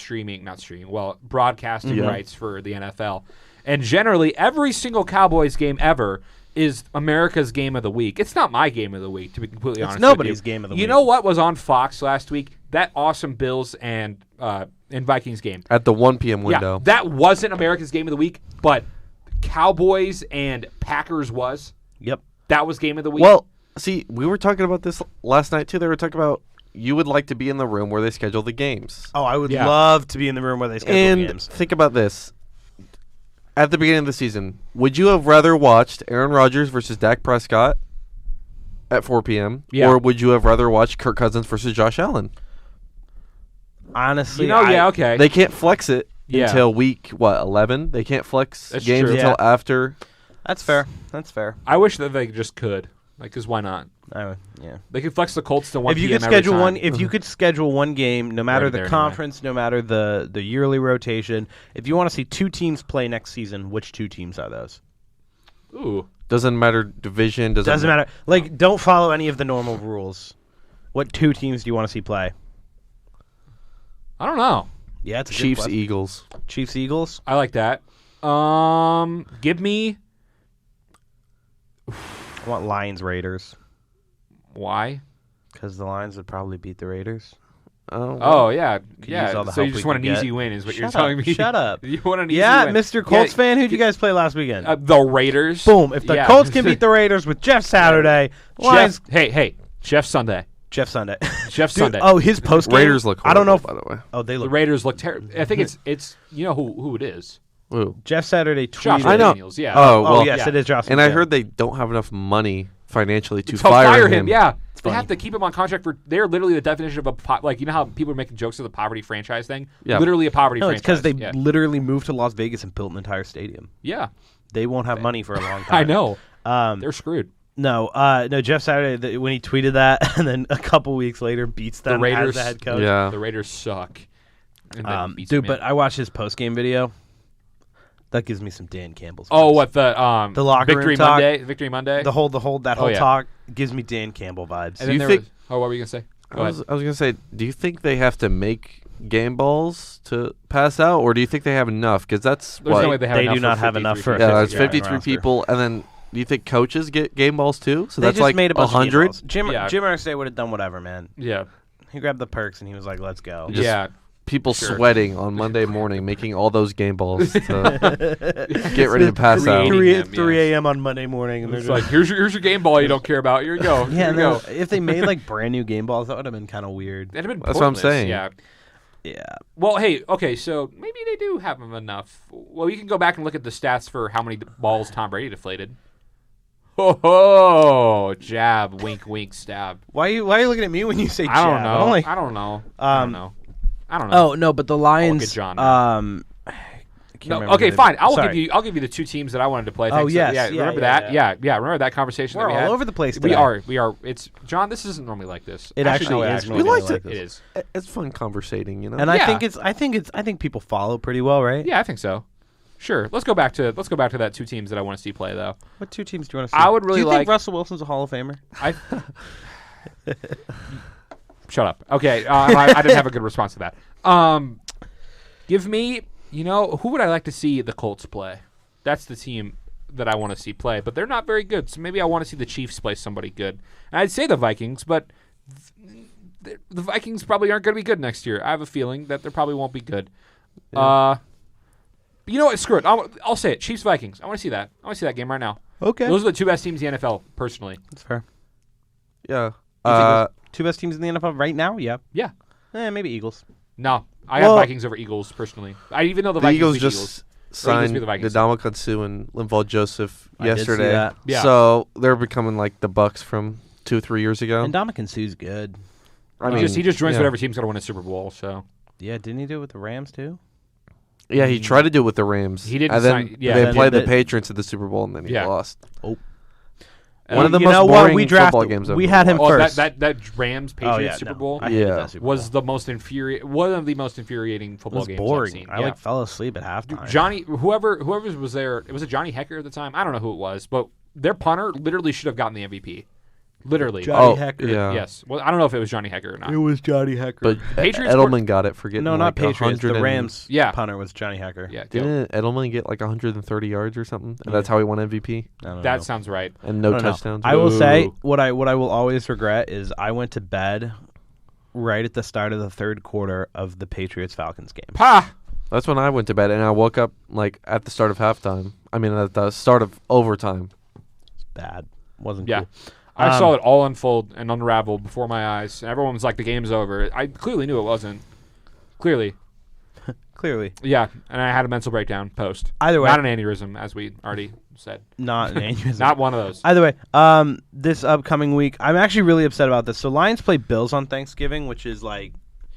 broadcasting Yeah. rights for the NFL, and generally every single Cowboys game ever is America's game of the week. It's not my game of the week, to be completely honest. nobody's with you. game of the You week. know what was on Fox last week? That awesome Bills and Vikings game. At the 1 p.m. window. Yeah, that wasn't America's game of the week, but Cowboys and Packers was. Yep. That was game of the week. Well, see, we were talking about this last night too. They were talking about you would like to be in the room where they schedule the games. Oh, I would Yeah. love to be in the room where they schedule And games. think about this. At the beginning of the season, would you have rather watched Aaron Rodgers versus Dak Prescott at 4 p.m. Yeah. or would you have rather watched Kirk Cousins versus Josh Allen? Honestly, okay. They can't flex it Yeah. until week 11. They can't flex That's games true. until Yeah. after. That's fair. That's fair. I wish that they just could. Because why not? Yeah. They could flex the Colts to 1 If you p.m. could schedule every one, time. if you could schedule one game, no matter Already the there conference, no matter the yearly rotation, if you want to see two teams play next season, which two teams are those? Ooh. Doesn't matter division. Doesn't matter. Like, don't follow any of the normal rules. What two teams do you want to see play? I don't know. Yeah, it's a good Chiefs, question. Eagles. Chiefs, Eagles. I like that. Give me... I want Lions, Raiders, Why? because the Lions would probably beat the Raiders. Oh, yeah. Yeah. use all the So you help just we want an could easy get. win is what Shut you're up, telling me. shut up. You want an easy Yeah, win. Mr. Colts fan, who'd you guys play last weekend? The Raiders. Boom. If the Yeah. Colts can beat the Raiders with Jeff Saturday, Lions. Jeff Sunday. Jeff Sunday. Jeff Dude, Sunday. Oh, his post game. Raiders look I don't know. horrible, by the way. Oh, they The look. Raiders look terrible. I think it's you know who it is. Ooh. Jeff Saturday Josh tweeted. I know. McDaniels, yeah. Oh, well, Oh, yes, yeah. it is Josh. And I McDaniels. heard they don't have enough money financially to So fire him. Yeah. They funny. have to keep him on contract for. They're literally the definition of a like you know how people are making jokes of the poverty franchise thing. Yeah. Literally a poverty No, it's franchise. because they yeah. literally moved to Las Vegas and built an entire stadium. Yeah. they won't have money for a long time. I know. Um, They're screwed. no, Jeff Saturday when he tweeted that, and then a couple weeks later beats them Raiders- as the head coach. Yeah. The Raiders suck. And then beats Dude, them but in. I watched his post game video. That gives me some Dan Campbell's. Oh, vibes. what the locker room Victory talk? Monday? Victory Monday. the whole that whole yeah. talk gives me Dan Campbell vibes. And Do then you there think- was, what were you gonna say? Go I ahead. was gonna say, do you think they have to make game balls to pass out, or do you think they have enough? Because that's There's what. no way they have They enough do for not have 53 enough for a people. Yeah, there's 53 53 roster. people, and then do you think coaches get game balls too? So they that's just like made a bunch of game 100. balls. Jim Yeah. Irsay would have done whatever, man. Yeah. He grabbed the perks and he was like, "Let's go." Just Yeah. People Sure. sweating on Monday morning, making all those game balls to get ready to pass out. 3 a.m. on Monday morning, and they're It's just like here's your game ball you don't care about. Here you go. yeah. Here And you go. then if they made like brand new game balls, that would have been kind of weird. That'd have been That's what I'm pointless, saying. Yeah. Yeah. Well, hey, okay, so maybe they do have enough. Well, you can go back and look at the stats for how many balls Tom Brady deflated. Oh, jab, wink, wink, stab. Why are you looking at me when you say I don't jab? know. I'm like, I don't know. I don't know. I don't know. oh no, but the Lions. John. I can't No, remember okay, the- fine. I'll Sorry. give you the two teams that I wanted to play. Oh, Thanks. yes. Yeah, Yeah, remember yeah, that? yeah. Yeah. Remember that conversation We're that we all had? over the place We today. are. It's John. This isn't normally like this. It actually no, is it normally We liked like it. this. It is. It's fun conversating, you know. And Yeah. I think people follow pretty well, right? Yeah, I think so. Sure. Let's go back to that two teams that I want to see play though. What two teams do you want to see? I would really do you think like- Russell Wilson's a Hall of Famer? I shut up. Okay, I didn't have a good response to that. Give me, who would I like to see the Colts play? That's the team that I want to see play, but they're not very good. So maybe I want to see the Chiefs play somebody good. And I'd say the Vikings, but the Vikings probably aren't going to be good next year. I have a feeling that they probably won't be good. Yeah. But you know what? Screw it. I'll say it. Chiefs Vikings. I want to see that. I want to see that game right now. Okay, Those are the two best teams in the NFL, personally. that's fair. Yeah. You think those two best teams in the NFL right now? Yeah. Yeah. Maybe Eagles. No, I Well- have Vikings over Eagles personally. Even though the the Vikings Eagles beat just Eagles. signed beat the Vikings. Ndamukong Suh and Linval Joseph I did see yesterday. that. Yeah. So they're becoming like the Bucks from 2-3 years ago. And Ndamukong Suh's good. I He mean, just joins yeah. whatever team's gonna win a Super Bowl. So Yeah, didn't he do it with the Rams too? Yeah, he tried to do it with the Rams. He didn't And then sign- yeah. they Then played the the- Patriots at the Super Bowl, and then he Yeah. lost. Oh. One of the You most know what? boring We football drafted- games we ever. had him oh, first. that Rams Patriots Super no. Bowl I hated Yeah. that Super was Bowl. the most one of the most infuriating It football was games boring. I've seen. I Yeah. like fell asleep at halftime. Johnny, whoever was there, was it Johnny Hecker at the time? I don't know who it was, but their punter literally should have gotten the MVP. Literally. Johnny Hecker. Yeah. Yes. Well, I don't know if it was Johnny Hecker or not. was Johnny Hecker. But Patriots Edelman got it for getting no, like not Patriots. The 100 and- Rams Yeah. punter was Johnny Hecker. Yeah. Didn't Edelman get like 130 yards or something? And Yeah. that's how he won MVP? I don't know. That sounds right. And no I don't know. touchdowns? I will say Ooh. what I will always regret is I went to bed right at the start of the third quarter of the Patriots Falcons game. Pa! That's when I went to bed, and I woke up like at the start of halftime. I mean, at the start of overtime. It's bad. Wasn't Yeah. cool. I saw it all unfold and unravel before my eyes. And everyone was like, the game's over. I clearly knew it wasn't. Clearly. Clearly. Yeah. And I had a mental breakdown post. Either way, Not an aneurysm, as we already said. not an aneurysm. Not one of those. Either way, this upcoming week, I'm actually really upset about this. So Lions play Bills on Thanksgiving, which is like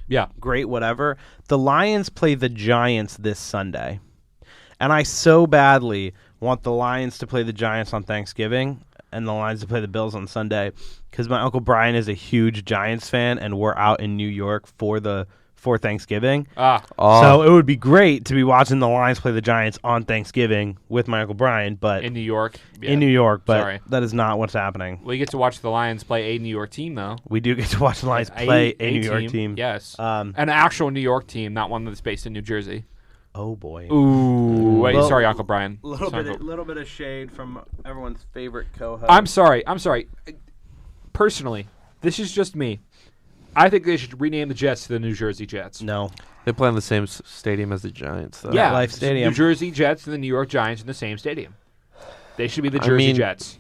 Yeah. great, whatever. The Lions play the Giants this Sunday. And I so badly want the Lions to play the Giants on Thanksgiving and the Lions to play the Bills on Sunday because my Uncle Brian is a huge Giants fan and we're out in New York for Thanksgiving. Ah. So it would be great to be watching the Lions play the Giants on Thanksgiving with my Uncle Brian, but In New York. Yeah. in New York, but Sorry. that is not what's happening. Well, you get to watch the Lions play a New York team, though. We do get to watch the Lions play a New York team. Yes. Um, An actual New York team, not one that's based in New Jersey. oh boy. Ooh. Wait, Well, sorry, Uncle Brian. Little Sorry, bit, Uncle- little bit of shade from everyone's favorite co-host. I'm sorry. Personally, this is just me. I think they should rename the Jets to the New Jersey Jets. No. They play in the same stadium as the Giants, though. Yeah. MetLife Stadium. New Jersey Jets and the New York Giants in the same stadium. They should be the I Jersey mean- Jets.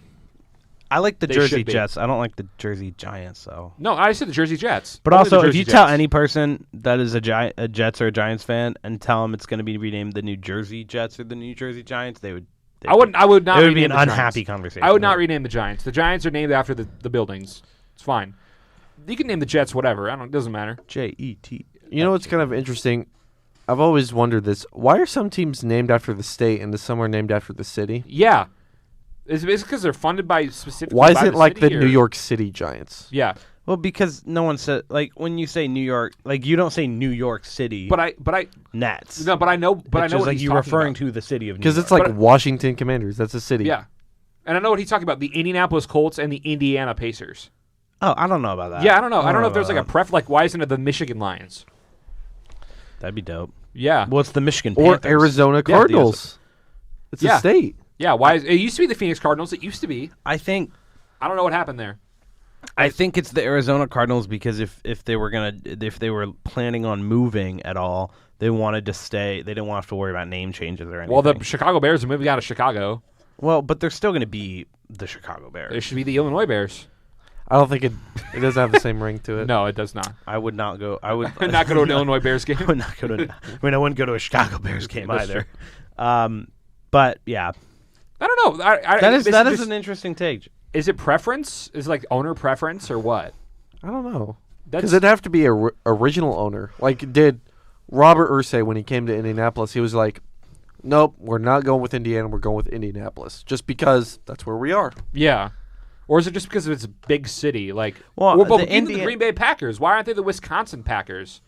I like the They Jersey should be. Jets. I don't like the Jersey Giants, though. No, I said the Jersey Jets. But Only the also, if Jersey you tell Jets. any person that is a Jets or a Giants fan and tell them it's going to be renamed the New Jersey Jets or the New Jersey Giants, they would. I would not. It would be rename an the unhappy Giants. conversation. I would not rename the Giants. The Giants are named after the buildings. It's fine. You can name the Jets whatever. It doesn't matter. Jet. You know what's kind of interesting? I've always wondered this. Why are some teams named after the state and some are named after the city? Yeah. Is it because they're funded by specifically Why by is it the like city, the or? New York City Giants? Yeah. Well, because no one said, like, when you say New York, like, you don't say New York City But I Nets. no, but I know It's what just like he's you talking referring about. to the city of New York. Because it's like But- Washington Commanders. That's a city. Yeah. And I know what he's talking about, the Indianapolis Colts and the Indiana Pacers. Oh, I don't know about that. Yeah, I don't know. I don't know if there's like a about like why isn't it the Michigan Lions? that. That'd be dope. Yeah. Well, it's the Michigan Or Panthers. Arizona Cardinals. It's Yeah. a state. Yeah, why is it used to be the Phoenix Cardinals, it used to be. I think I don't know what happened there. it's the Arizona Cardinals because if they were planning on moving at all, they wanted to stay. They didn't want to have to worry about name changes or anything. Well, the Chicago Bears are moving out of Chicago. but they're still going to be the Chicago Bears. It should be the Illinois Bears. I don't think it doesn't have the same ring to it. No, it does not. I would not go. I would Not go to an Illinois Bears game. I would not go to. I mean, I wouldn't go to a Chicago Bears game That's either. But yeah, I don't know. that is just- an interesting take. Is it preference? Is it like owner preference or what? I don't know. That's Because it'd have to be a original owner. Like, did Robert Irsay, when he came to Indianapolis, he was like, nope, we're not going with Indiana, we're going with Indianapolis. Just because that's where we are. yeah. Or is it just because it's a big city? Like, Well, well, the even the Green Bay Packers. Why aren't they the Wisconsin Packers?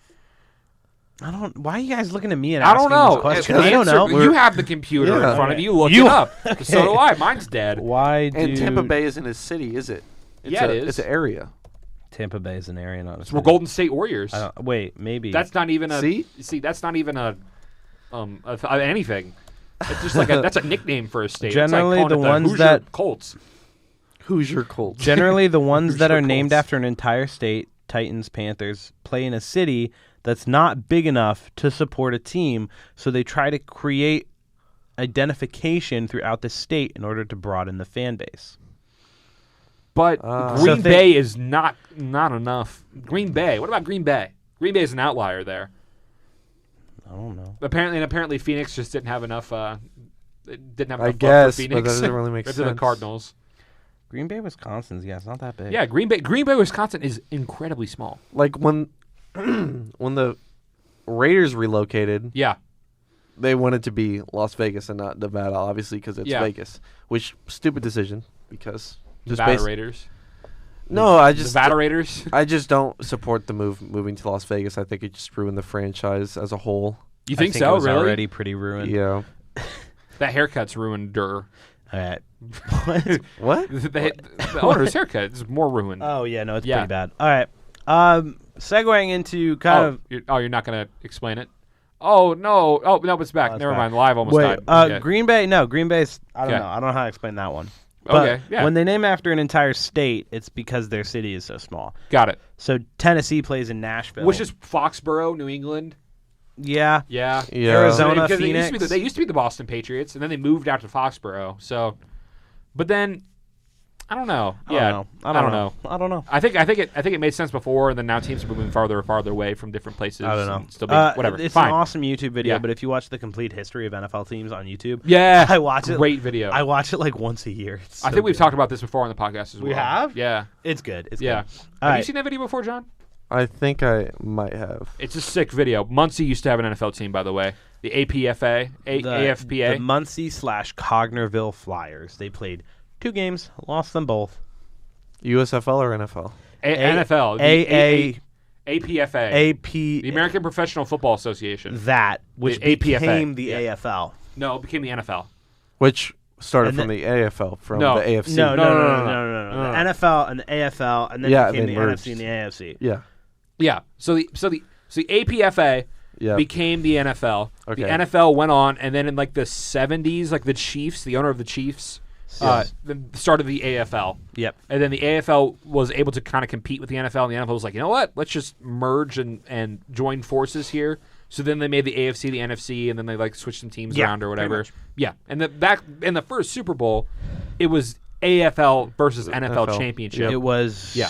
I don't. Why are you guys looking at me and I asking don't know. these questions? Answer- I don't know. You have the computer Yeah. in front of Okay. you. Look You- it up. So do I. Mine's dead. Why And do Tampa Bay isn't a city, is it? It's Yeah, a, it is. It's an area. Tampa Bay is an area, not a We're city. Golden State Warriors. Wait, maybe That's not even a. See? That's not even a anything. It's just like that's a nickname for a state. Generally, it's like the calling it ones Hoosier that- Colts. Hoosier Colts. Generally, the ones that Hoosier are named Colts. after an entire state, Titans, Panthers, play in a city that's not big enough to support a team, so they try to create identification throughout the state in order to broaden the fan base. But So Green Bay is not enough. Green Bay. What about Green Bay? Green Bay is an outlier there. I don't know. Apparently Phoenix just didn't have enough. Didn't have enough I love guess, for but Phoenix. that doesn't really make Or to the sense. Cardinals. Green Bay, Wisconsin's, it's not that big. Yeah, Green Bay, Wisconsin is incredibly small. Like, when the Raiders relocated, Yeah, they wanted to be Las Vegas and not Nevada, obviously, because it's Yeah. Vegas. Which, stupid decision, because... Nevada Raiders. No, I just... Nevada Raiders. I just don't support the moving to Las Vegas. I think it just ruined the franchise as a whole. You I think it so? was Really? already pretty ruined. Yeah. That haircut's ruined. All right. What? The owner's haircut is more ruined. Oh yeah, no, it's Yeah. pretty bad. All right. Segueing into kind of you're not gonna explain it. Oh no! Oh no, it's back. Oh, it's Never back. mind. Live almost wait. died. Okay. Green Bay. No, Green Bay's. I don't Okay. know. I don't know how to explain that one. But Okay, yeah. when they name after an entire state, it's because their city is so small. Got it. So Tennessee plays in Nashville, Which is Foxborough, New England. yeah. Yeah. Yeah. Arizona, Because Phoenix. they used to be the Boston Patriots, and then they moved out to Foxborough. So, but then I don't know. Yeah, I don't know. I don't know. I think it made sense before, and then now teams are moving farther and farther away from different places. I don't know. and Still being, whatever. It's Fine. an awesome YouTube video, Yeah. but if you watch the complete history of NFL teams on YouTube, Yeah. I watch it. Great video. I watch it like once a year. It's I so think we've good. talked about this before on the podcast as well. We have? Yeah. It's good. It's Yeah. good. Have All you right. seen that video before, John? I think I might have. It's a sick video. Muncie used to have an NFL team, by the way. The APFA, AFPA. The Muncie / Cognerville Flyers. They played 2 games, lost them both. USFL or NFL? NFL. The APFA. AP. The American Professional Football Association. That, which The APFA. became the Yeah. AFL. No, it became the NFL. Which started And from the AFL, from No. the AFC. No. no. The NFL and the AFL, and then Yeah, became they the merged. NFC and the AFC. Yeah. Yeah. So the APFA Yeah. became the NFL. Okay. The NFL went on, and then in like the 70s, like the Chiefs, the owner of the Chiefs, then started the AFL. Yep. And then the AFL was able to kind of compete with the NFL, and the NFL was like, you know what? Let's just merge and join forces here. So then they made the AFC, the NFC, and then they like switched some teams around or whatever. much. Yeah. And back in the first Super Bowl, it was AFL versus NFL NFL. championship. Yep. It was. Yeah.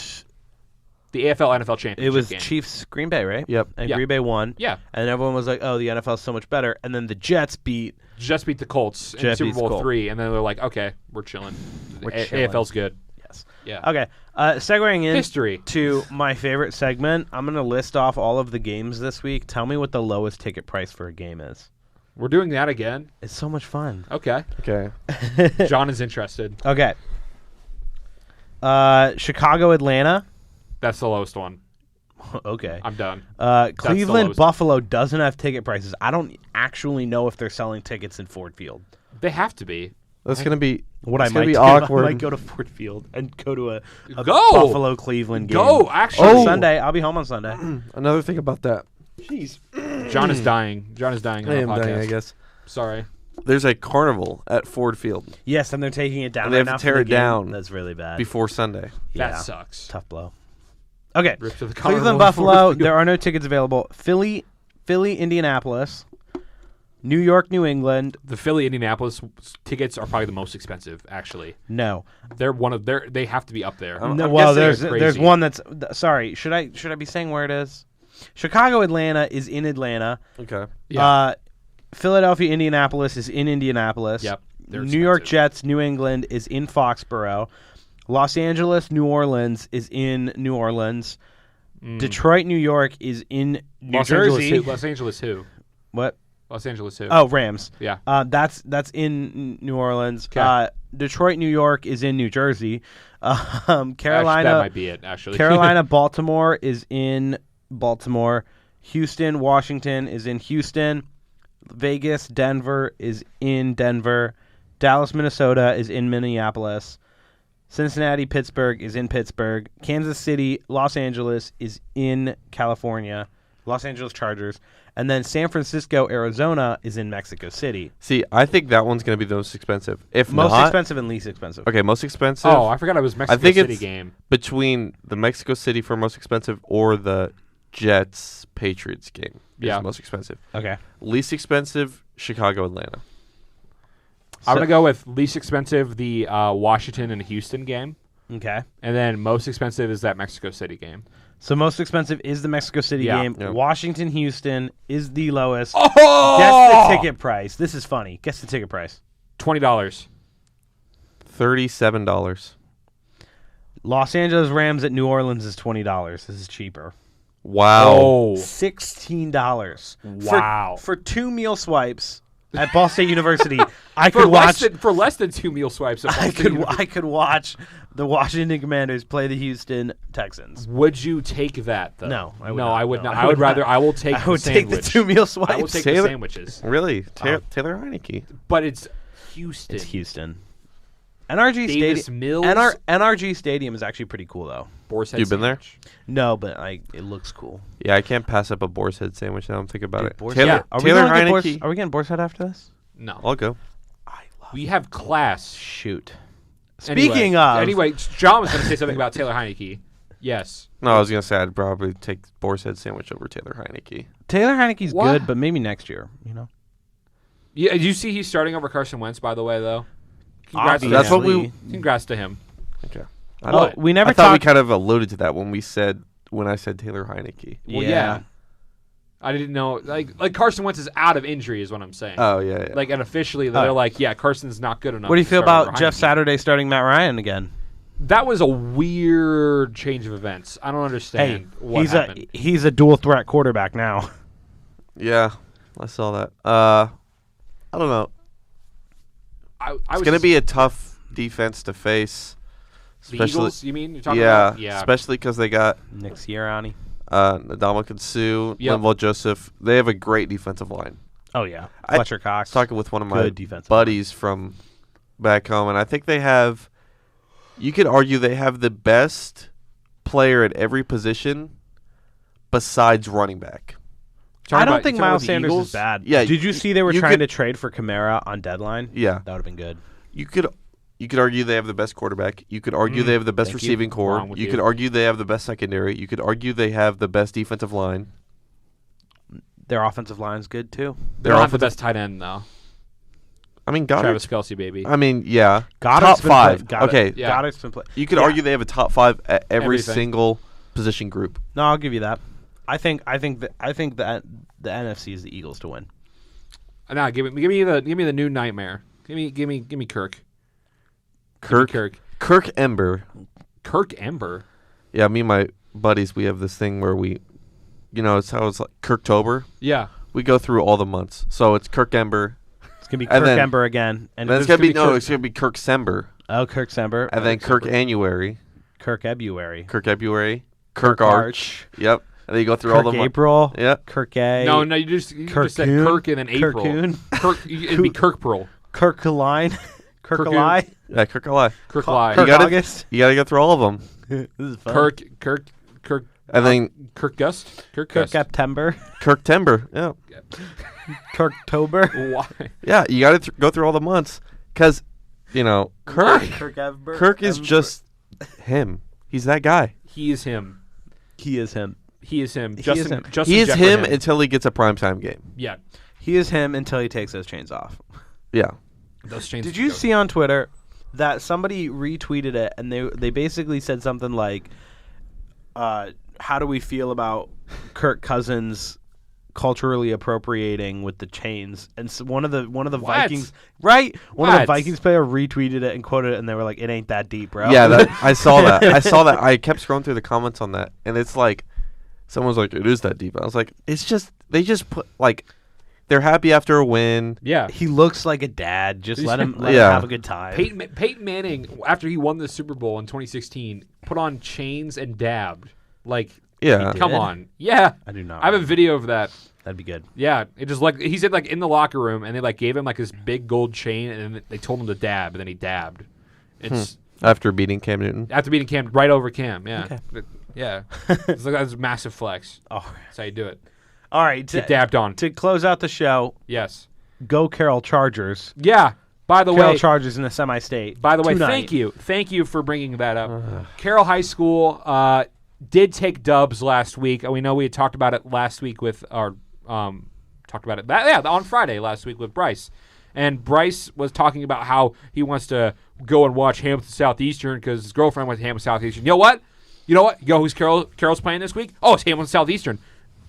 The AFL NFL championship. It was game. Chiefs Green Bay, right? Yep. And Yeah. Green Bay won. Yeah. And everyone was like, "Oh, the NFL's so much better." And then the Jets beat. Just beat the Colts in Jets Super beats Bowl Colts. 3, and then they're like, okay, we're chilling. We're chilling. AFL's good. Yeah. Yes. Yeah. Okay. Segueing in History. to my favorite segment, I'm going to list off all of the games this week. Tell me what the lowest ticket price for a game is. We're doing that again. It's so much fun. Okay. Okay. John is interested. Okay. Chicago, Atlanta. That's the lowest one. Okay. I'm done. Cleveland, lowest. Buffalo doesn't have ticket prices. I don't actually know if they're selling tickets in Ford Field. They have to be. That's gonna be What that's I gonna might be do, awkward. I might go to Ford Field and go to a Go! Buffalo Cleveland game. Go, actually. On Sunday. I'll be home on Sunday. Another thing about that. Jeez. John is dying. John is dying on I the am podcast. dying, I guess. Sorry. There's a carnival at Ford Field Yes, and they're taking it down. And they right have now to for tear the it game. down That's really bad. before Sunday. Yeah. That sucks. Tough blow. Okay. Rip to the carnival Cleveland, in Buffalo. Ford Field. There are no tickets available. Philly, Indianapolis. New York, New England. The Philly Indianapolis tickets are probably the most expensive. Actually, No. they're they have to be up there. I'm No, well, guessing there's it's crazy. one that's sorry. Should I be saying where it is? Chicago, Atlanta is in Atlanta. Okay. Yeah. Philadelphia, Indianapolis is in Indianapolis. Yep. They're New York expensive. Jets, New England is in Foxborough. Los Angeles, New Orleans is in New Orleans. Detroit, New York is in New Jersey. Los Angeles who? What? Los Angeles who? Oh, Rams. Yeah. That's in New Orleans. 'Kay. Detroit, New York is in New Jersey. Actually, Carolina, that might be it. Actually, Carolina, Baltimore is in Baltimore. Houston, Washington is in Houston. Vegas, Denver is in Denver. Dallas, Minnesota is in Minneapolis. Cincinnati, Pittsburgh is in Pittsburgh. Kansas City, Los Angeles is in California. Los Angeles Chargers. And then San Francisco, Arizona is in Mexico City. See, I think that one's gonna be the most expensive. If Most not, expensive and least expensive. okay, most expensive. Oh, I forgot it was Mexico think City it's- game. Between the Mexico City for most expensive or the Jets Patriots game is Yeah. the most expensive. Okay. Least expensive, Chicago, Atlanta. I'm So- gonna go with least expensive, the Washington and Houston game, Okay. and then most expensive is that Mexico City game. So most expensive is the Mexico City Yeah. game. Yeah. Washington, Houston is the lowest. Oh, Guess the ticket price. This is funny. Guess the ticket price. $20. $37. Los Angeles Rams at New Orleans is $20. This is cheaper. Wow. Oh, $16. Wow. For 2 meal swipes at Ball State University, I for could watch. less than 2 meal swipes. At Ball I State could University. I could watch the Washington Commanders play the Houston Texans. Would you take that though? No, I would no, not. I would No, not. I I would would rather. not. I will take. I would the take the sandwich. 2 meal swipes. I will take Taylor- the sandwiches, Really? Taylor Heineke. but it's Houston. It's Houston. NRG Davis Stadium. Mills. NRG Stadium is actually pretty cool though. Boar's Head You've been there? sandwich. No, but it looks cool. Yeah, I can't pass up a boar's head sandwich now I'm thinking about Dude, it. Boar's Taylor, Head- Are we Taylor going to get Heineke. Are we getting Boar's Head after this? No, I'll go. I love. we have class. Shoot. Anyway, Speaking of. Anyway, John was going to say something about Taylor Heineke. Yes. No, I was gonna say I'd probably take boar's head sandwich over Taylor Heineke. Taylor Heineke's What? good, but maybe next year. You know. Yeah. Did you see he's starting over Carson Wentz? By the way, though. Congrats to That's him. what we. Congrats to him. Okay. Well, we never I thought we talked. kind of alluded to that when I said Taylor Heineke. Well, yeah. I didn't know. Like Carson Wentz is out of injury, is what I'm saying. Oh yeah. Like, and officially, they're Oh. like, yeah, Carson's not good enough. What do you to feel start about over Jeff Heineke. Saturday starting Matt Ryan again? That was a weird change of events. I don't Hey, understand what he's happened. he's a dual threat quarterback now. Yeah, I saw that. I don't know. I It's was gonna just- be a tough defense to face. the Especially, Eagles. You mean you're talking yeah, about? Yeah. especially because they got Nick Sirianni. Ndamukong Suh, Yep. Linval Joseph. They have a great defensive line. Oh yeah, I- Fletcher I Cox. was talking with one of my Good defensive buddies from back home, and I think they have. You could argue they have the best player at every position, besides running back. Talking I don't about- think you're talking Miles about the Sanders Eagles? is bad. Yeah, Did you see they were you trying could- to trade for Kamara on deadline? Yeah, That would have been good. you could argue they have the best quarterback. You could argue they have the best thank you. receiving core. Wrong with You you. could argue they have the best secondary. You could argue they have the best defensive line. Their offensive line's good too. They Their don't have the offensive- best tight end though. I mean, Goddard. Travis Kelce, baby. I mean, yeah, Goddard's top been five. play- Goddard- Okay, Yeah. Goddard's been playing. you could Yeah. argue they have a top five at every Everything. single position group. No, I'll give you that. I think that the NFC is the Eagles to win. Nah, give me the new nightmare. Give me Kirk. Kirk. Kirk. Kirk Ember. Kirk Ember. Yeah, me and my buddies, we have this thing where we, it's how it's like Kirktober. Yeah. We go through all the months. So it's Kirk Ember. It's gonna be And Kirk then- Ember again, and Then it's gonna gonna be be Kirk- it's gonna be Kirk Sember, oh, Kirk Sember, and then Kirk Annuary, Kirk Ebuary, Kirk February, Kirk Arch. Yep. And then you go through all Kirk the months. April, Yep. Kirk A. No, you just said Kirkcoon. Kirk and then April. Kirkcoon. It'd be Kirk Pearl. Kirk Line, Kirk Kirkcoon. Ally, Yeah, Kirk Ally. Kirk Kirk Lie. You gotta- August. You gotta go through all of them, This is fun. Kirk. and then Kirk Gust. Kirk Kirk Gust. September, Kirk Timber. Yeah. Kirktober, Why? Yeah, you gotta go through all the months, because Kirk. Kirk Evber. Kirk is just him. He's that guy. He is him. He is him. He is him. He Justin, is him. Justin He is Jefferson. him until he gets a primetime game. Yeah. He is him until he takes those chains off. Yeah. Those chains. Did you see on Twitter that somebody retweeted it and they basically said something like, "How do we feel about Kirk Cousins culturally appropriating with the chains?" And so one of the What? Vikings, right? One of the What? Vikings player retweeted it and quoted it, and they were like, "It ain't that deep, bro." Yeah, I saw that. I saw that. I kept scrolling through the comments on that, and it's like, someone's like, "It is that deep." I was like, "It's just they just put like, they're happy after a win." Yeah. He looks like a dad. Just let him Yeah. have a good time. Peyton Manning, after he won the Super Bowl in 2016, put on chains and dabbed. Like, Yeah. come did? on. Yeah. I do not. I have a video of that. That'd be good. Yeah, it just like he said, like in the locker room, and they like gave him like this big gold chain, and then they told him to dab, and then he dabbed. It's After beating Cam Newton. after beating Cam right over Cam. Yeah, Okay. yeah. It's like that's a massive flex. Oh, That's how you do it. all right. Get dabbed on. To close out the show, Yes. go Carroll Chargers. Yeah. By the Carroll way, Chargers in the semi-state. By the way, tonight. thank you for bringing that up. Carroll High School did take dubs last week. We know we had talked about it last week with our on Friday last week with Bryce, and Bryce was talking about how he wants to go and watch Hamilton Southeastern because his girlfriend went to Hamilton Southeastern. You know what? You know who's Carroll's playing this week? Oh, it's Hamilton Southeastern.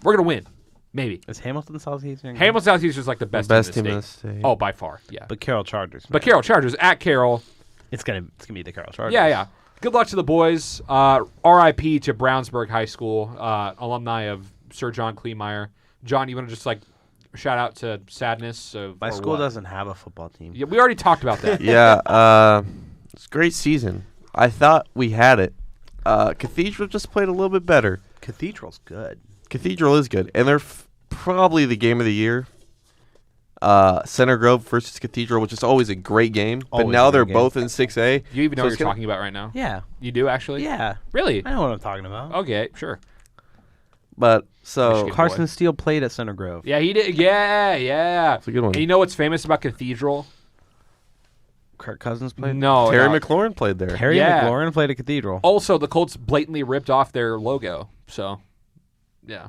We're gonna win, maybe. Is Hamilton Southeastern? Hamilton Southeastern is like the best team in the state. Oh, by far, yeah. But Carroll Chargers. But man. Carroll Chargers at Carroll. It's gonna be the Carroll Chargers. Yeah, yeah. Good luck to the boys. R.I.P. to Brownsburg High School, alumni of Sir John Klemeyer. John, you want to just like shout out to Sadness? My or school what? doesn't have a football team. Yeah, we already talked about that. Yeah. It's a great season. I thought we had it. Cathedral just played a little bit better. Cathedral's good. Cathedral is good, and they're probably the game of the year. Center Grove versus Cathedral, which is always a great game. But Always now a great they're game. both in 6A. You even know So what it's you're gonna- talking about right now? Yeah. You do actually? Yeah. Really? I know what I'm talking about. Okay, sure. But so Michigan. Carson Steele played at Center Grove. Yeah, he did. Yeah, yeah. It's a good one. And you know what's famous about Cathedral? Kirk Cousins played. No. Terry no. McLaurin played there. Terry Yeah. McLaurin played at Cathedral. Also, the Colts blatantly ripped off their logo. So, yeah.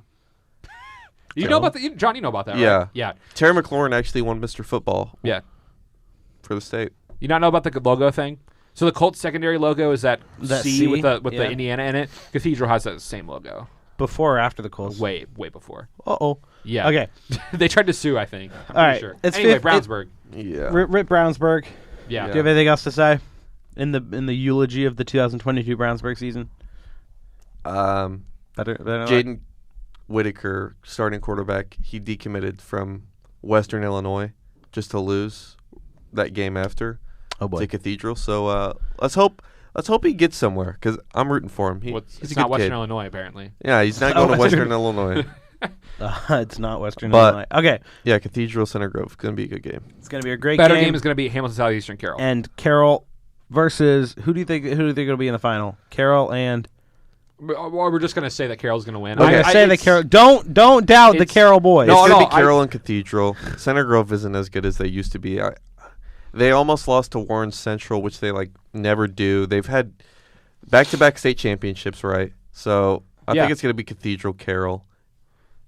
You know about that, John? You know about that, right? Yeah. Yeah. Terry McLaurin actually won Mr. Football Yeah. for the state. You not know about the logo thing? So the Colts secondary logo is that That C C? with the Yeah. Indiana in it. Cathedral has that same logo. Before or after the Colts? Way before. Uh-oh. Yeah. Okay. They tried to sue, I think. I'm All pretty right. sure. It's Anyway, fif- it- Brownsburg. Yeah. Rip Brownsburg. Yeah. Do you have anything else to say in the eulogy of the 2022 Brownsburg season? Um, Better Jaden Whitaker, starting quarterback, he decommitted from Western Illinois just to lose that game after Oh boy. to Cathedral. So let's hope he gets somewhere because I'm rooting for him. He's It's a not good Western kid. Illinois, apparently. Yeah, he's not Oh, going to Western- Western Illinois. It's not Western But- Illinois. Okay. Yeah, Cathedral Center Grove gonna be a good game. It's going to be a great Better game. game is going to be Hamilton Southeastern Carroll. And Carroll versus who do you think will be in the final? Carroll and We're just going to say that Carroll's going to win. I'm Okay. gonna say the it's- Carroll. Don't doubt the it's- Carroll boys. No, It's gonna no, be Carroll and Cathedral. Center Grove isn't as good as they used to be. They almost lost to Warren Central, which they like never do. They've had back-to-back state championships, right? So I Yeah. think it's gonna be Cathedral, Carroll,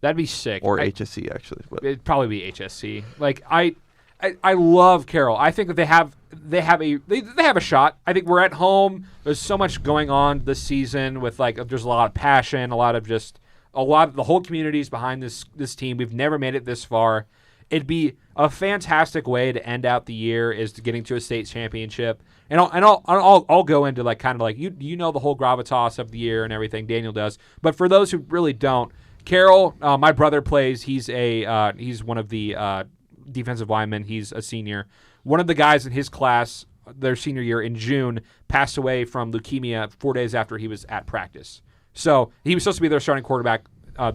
That'd be sick. or I- HSC actually. But It'd probably be HSC. Like I love Carroll. I think that they have a shot. I think we're at home. There's so much going on this season with there's a lot of passion, the whole community's behind this team. We've never made it this far. it'd be a fantastic way to end out the year is to getting to a state championship. And I'll go into like kind of like you know the whole gravitas of the year and everything. Daniel does, but for those who really don't, Carroll, my brother plays. He's one of the defensive linemen. He's a senior. One of the guys in his class, their senior year in June, passed away from leukemia 4 days after he was at practice. So he was supposed to be their starting quarterback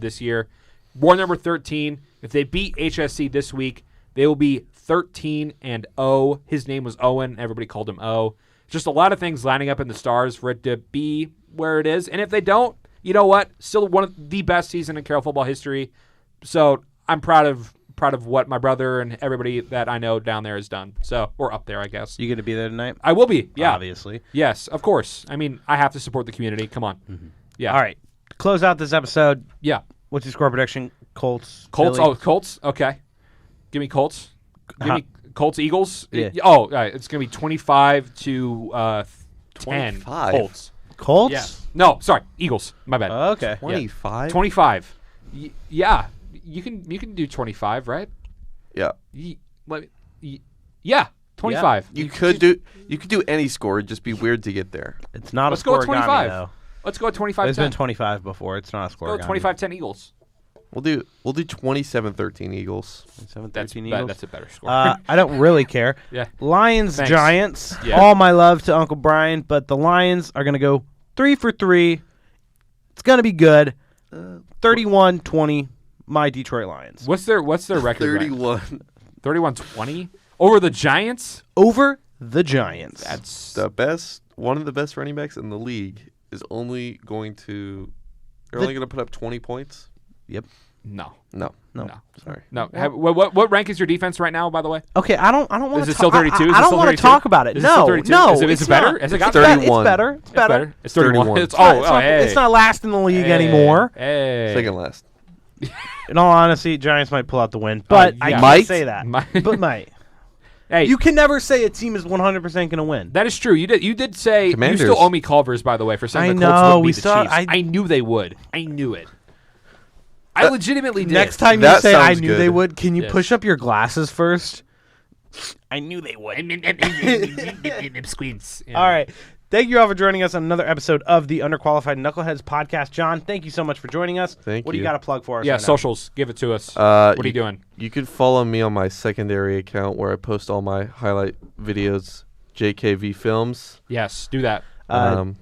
this year. War number 13. If they beat HSC this week, they will be 13-0. His name was Owen. Everybody called him O. Just a lot of things lining up in the stars for it to be where it is. And if they don't, you know what? Still one of the best season in Carroll football history. So I'm proud of what my brother and everybody that I know down there has done. So we're up there, I guess. You going to be there tonight? I will be. Yeah, obviously. Yes, of course. I mean, I have to support the community. Come on. Mm-hmm. Yeah. All right. Close out this episode. Yeah. What's your score prediction? Colts. Colts. Philly? Oh, Colts. Okay. Give me Colts. Give me Colts. Eagles. Yeah. It's gonna be 25 to 10. 25? Colts. Colts? Yeah. No, sorry, Eagles. My bad. Okay. 25? 25. Yeah. You can do 25, right? Yeah. Yeah. 25. You could do any score. It'd just be weird to get there. It's not Let's a go with score 25. though. Let's go at 25. There's been 25 before. It's not a score. Go 25-10 Eagles. We'll do 27-13 Eagles. 7-13 That's Eagles. that's a better score. I don't really care. Yeah. Lions, Thanks. Giants. Yeah. All my love to Uncle Brian, but the Lions are going to go 3 for 3. It's going to be good. 31-20, my Detroit Lions. What's their record? 31. 31-20 over the Giants. Over the Giants. That's One of the best running backs in the league is only going to. They're only going to put up 20 points. Yep. no. Sorry. No. What rank is your defense right now? By the way, Okay, I don't want to. Is it still 32? I don't want to talk about it. Is it still No, 32? no. Is it it's better? not. Has it got It's 31? better. It's better. It's 31. 31. It's not, Hey. It's not last in the league anymore. Hey. Second last. In all honesty, Giants might pull out the win, but I yeah. can't Might? say that. Might. But might. Hey, You can never say a team is 100% going to win. that is true. You did say Commanders. you still owe me Culvers, by the way, for saying I the Colts know, would we beat the saw- Chiefs. I knew they would. I knew it. I legitimately did. Next time you That say I sounds knew good. they would, can you Yes. push up your glasses first? I knew they would. Squeaks. All right. Thank you all for joining us on another episode of the Underqualified Knuckleheads podcast. John, thank you so much for joining us. Thank What do you you. got to plug for us? Yeah, right now? socials. Give it to us. What are you doing? You can follow me on my secondary account where I post all my highlight videos, JKV Films, Yes, do that. John on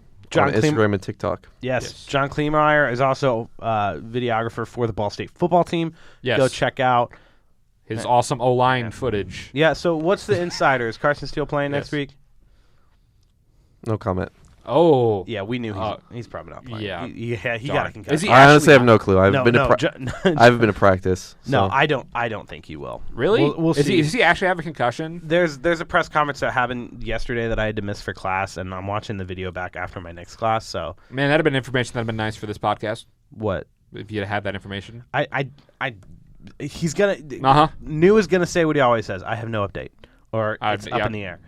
Klemeyer- Instagram and TikTok. Yes. John Klemeyer is also videographer for the Ball State football team. Yes. Go check out. His awesome O-line footage. Yeah, so what's the insider? Is Carson Steele playing next Yes. week? No comment. Oh. Yeah, we knew he's probably not playing. yeah. He got a Darn. concussion. Is he I honestly actually have not? no clue. I haven't been to practice. No, so. I don't think he will. Really? We'll see. Does he actually have a concussion? There's a press conference that happened yesterday that I had to miss for class, and I'm watching the video back after my next class. So Man, that'd have been information that'd have been nice for this podcast what? if you had had that information. He's gonna. Uh-huh. New is gonna say what he always says. I have no update, or it's up yeah. in the air.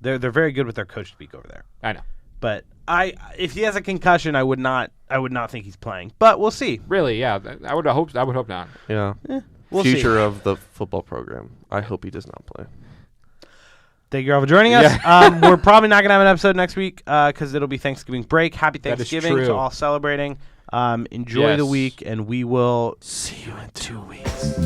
They're very good with their coach speak over there. I know. But if he has a concussion, I would not think he's playing. But we'll see. Really? Yeah. I would hope not. Yeah. We'll see. Future of the football program. I hope he does not play. Thank you all for joining us. We're probably not going to have an episode next week because it'll be Thanksgiving break. Happy That is Thanksgiving to true. all celebrating. Enjoy the Yes. week, and we will See you in 2 weeks.